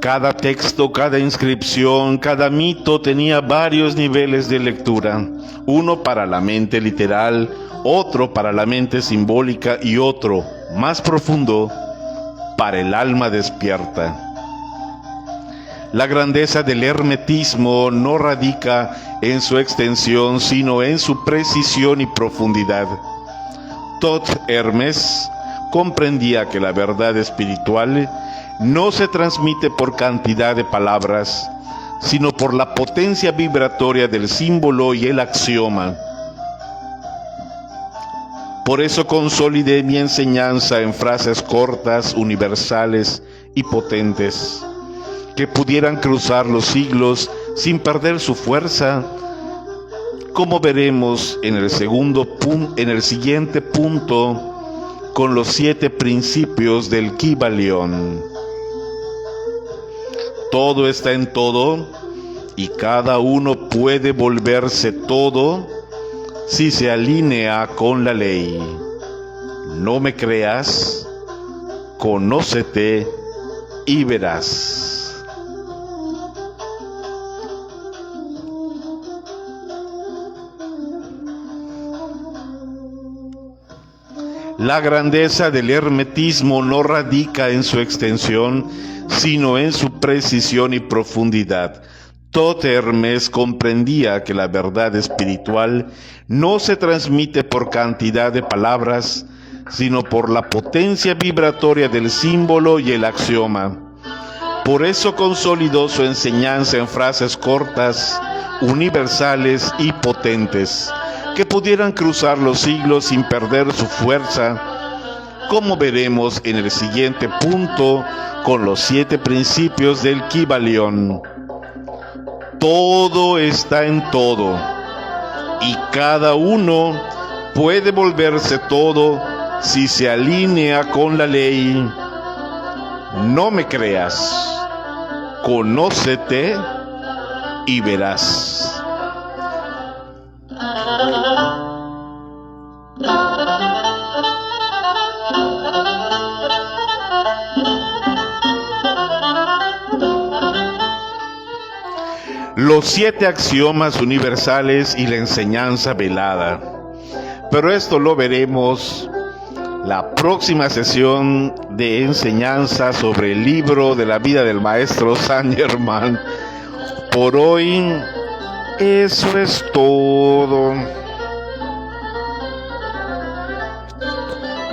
Cada texto, cada inscripción, cada mito tenía varios niveles de lectura, uno para la mente literal, otro para la mente simbólica y otro, más profundo, para el alma despierta. La grandeza del hermetismo no radica en su extensión, sino en su precisión y profundidad. Tot Hermes comprendía que la verdad espiritual no se transmite por cantidad de palabras, sino por la potencia vibratoria del símbolo y el axioma. Por eso consolidé mi enseñanza en frases cortas, universales y potentes, que pudieran cruzar los siglos sin perder su fuerza, como veremos en el siguiente punto, con los 7 principios del Kybalión. Todo está en todo, y cada uno puede volverse todo si se alinea con la ley. No me creas, conócete y verás. La grandeza del hermetismo no radica en su extensión, sino en su precisión y profundidad. Tot Hermes comprendía que la verdad espiritual no se transmite por cantidad de palabras, sino por la potencia vibratoria del símbolo y el axioma. Por eso consolidó su enseñanza en frases cortas, universales y potentes, que pudieran cruzar los siglos sin perder su fuerza, como veremos en el siguiente punto, con los 7 principios del Kybalión. Todo está en todo, y cada uno puede volverse todo si se alinea con la ley. No me creas, conócete y verás. Los 7 axiomas universales y la enseñanza velada. Pero esto lo veremos la próxima sesión de enseñanza sobre el libro de la vida del maestro Saint Germain. Por hoy, eso es todo.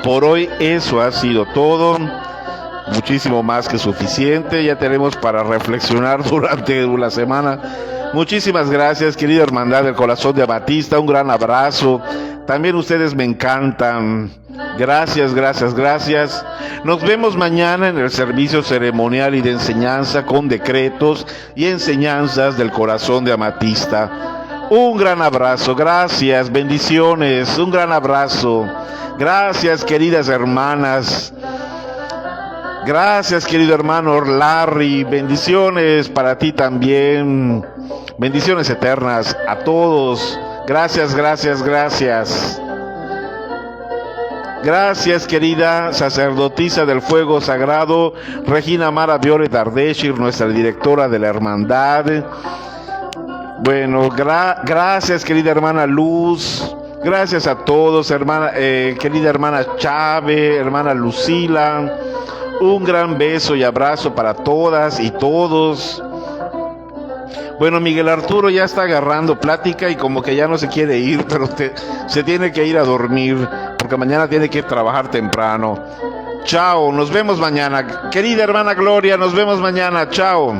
Por hoy eso ha sido todo. Muchísimo más que suficiente. Ya tenemos para reflexionar durante la semana. Muchísimas gracias, querida hermandad del corazón de Amatista. Un gran abrazo. También ustedes me encantan. Gracias, gracias, gracias. Nos vemos mañana en el servicio ceremonial y de enseñanza con decretos y enseñanzas del corazón de Amatista. Un gran abrazo. Gracias, bendiciones. Un gran abrazo. Gracias, queridas hermanas. Gracias, querido hermano Larry. Bendiciones para ti también. Bendiciones eternas a todos. Gracias, gracias, gracias. Gracias, querida sacerdotisa del fuego sagrado, Regina Mara Violet Ardeshir, nuestra directora de la hermandad. Bueno, gracias, querida hermana Luz. Gracias a todos, querida hermana Chávez, hermana Lucila. Un gran beso y abrazo para todas y todos. Bueno, Miguel Arturo ya está agarrando plática y como que ya no se quiere ir, pero se tiene que ir a dormir, porque mañana tiene que trabajar temprano. Chao, nos vemos mañana. Querida hermana Gloria, nos vemos mañana. Chao.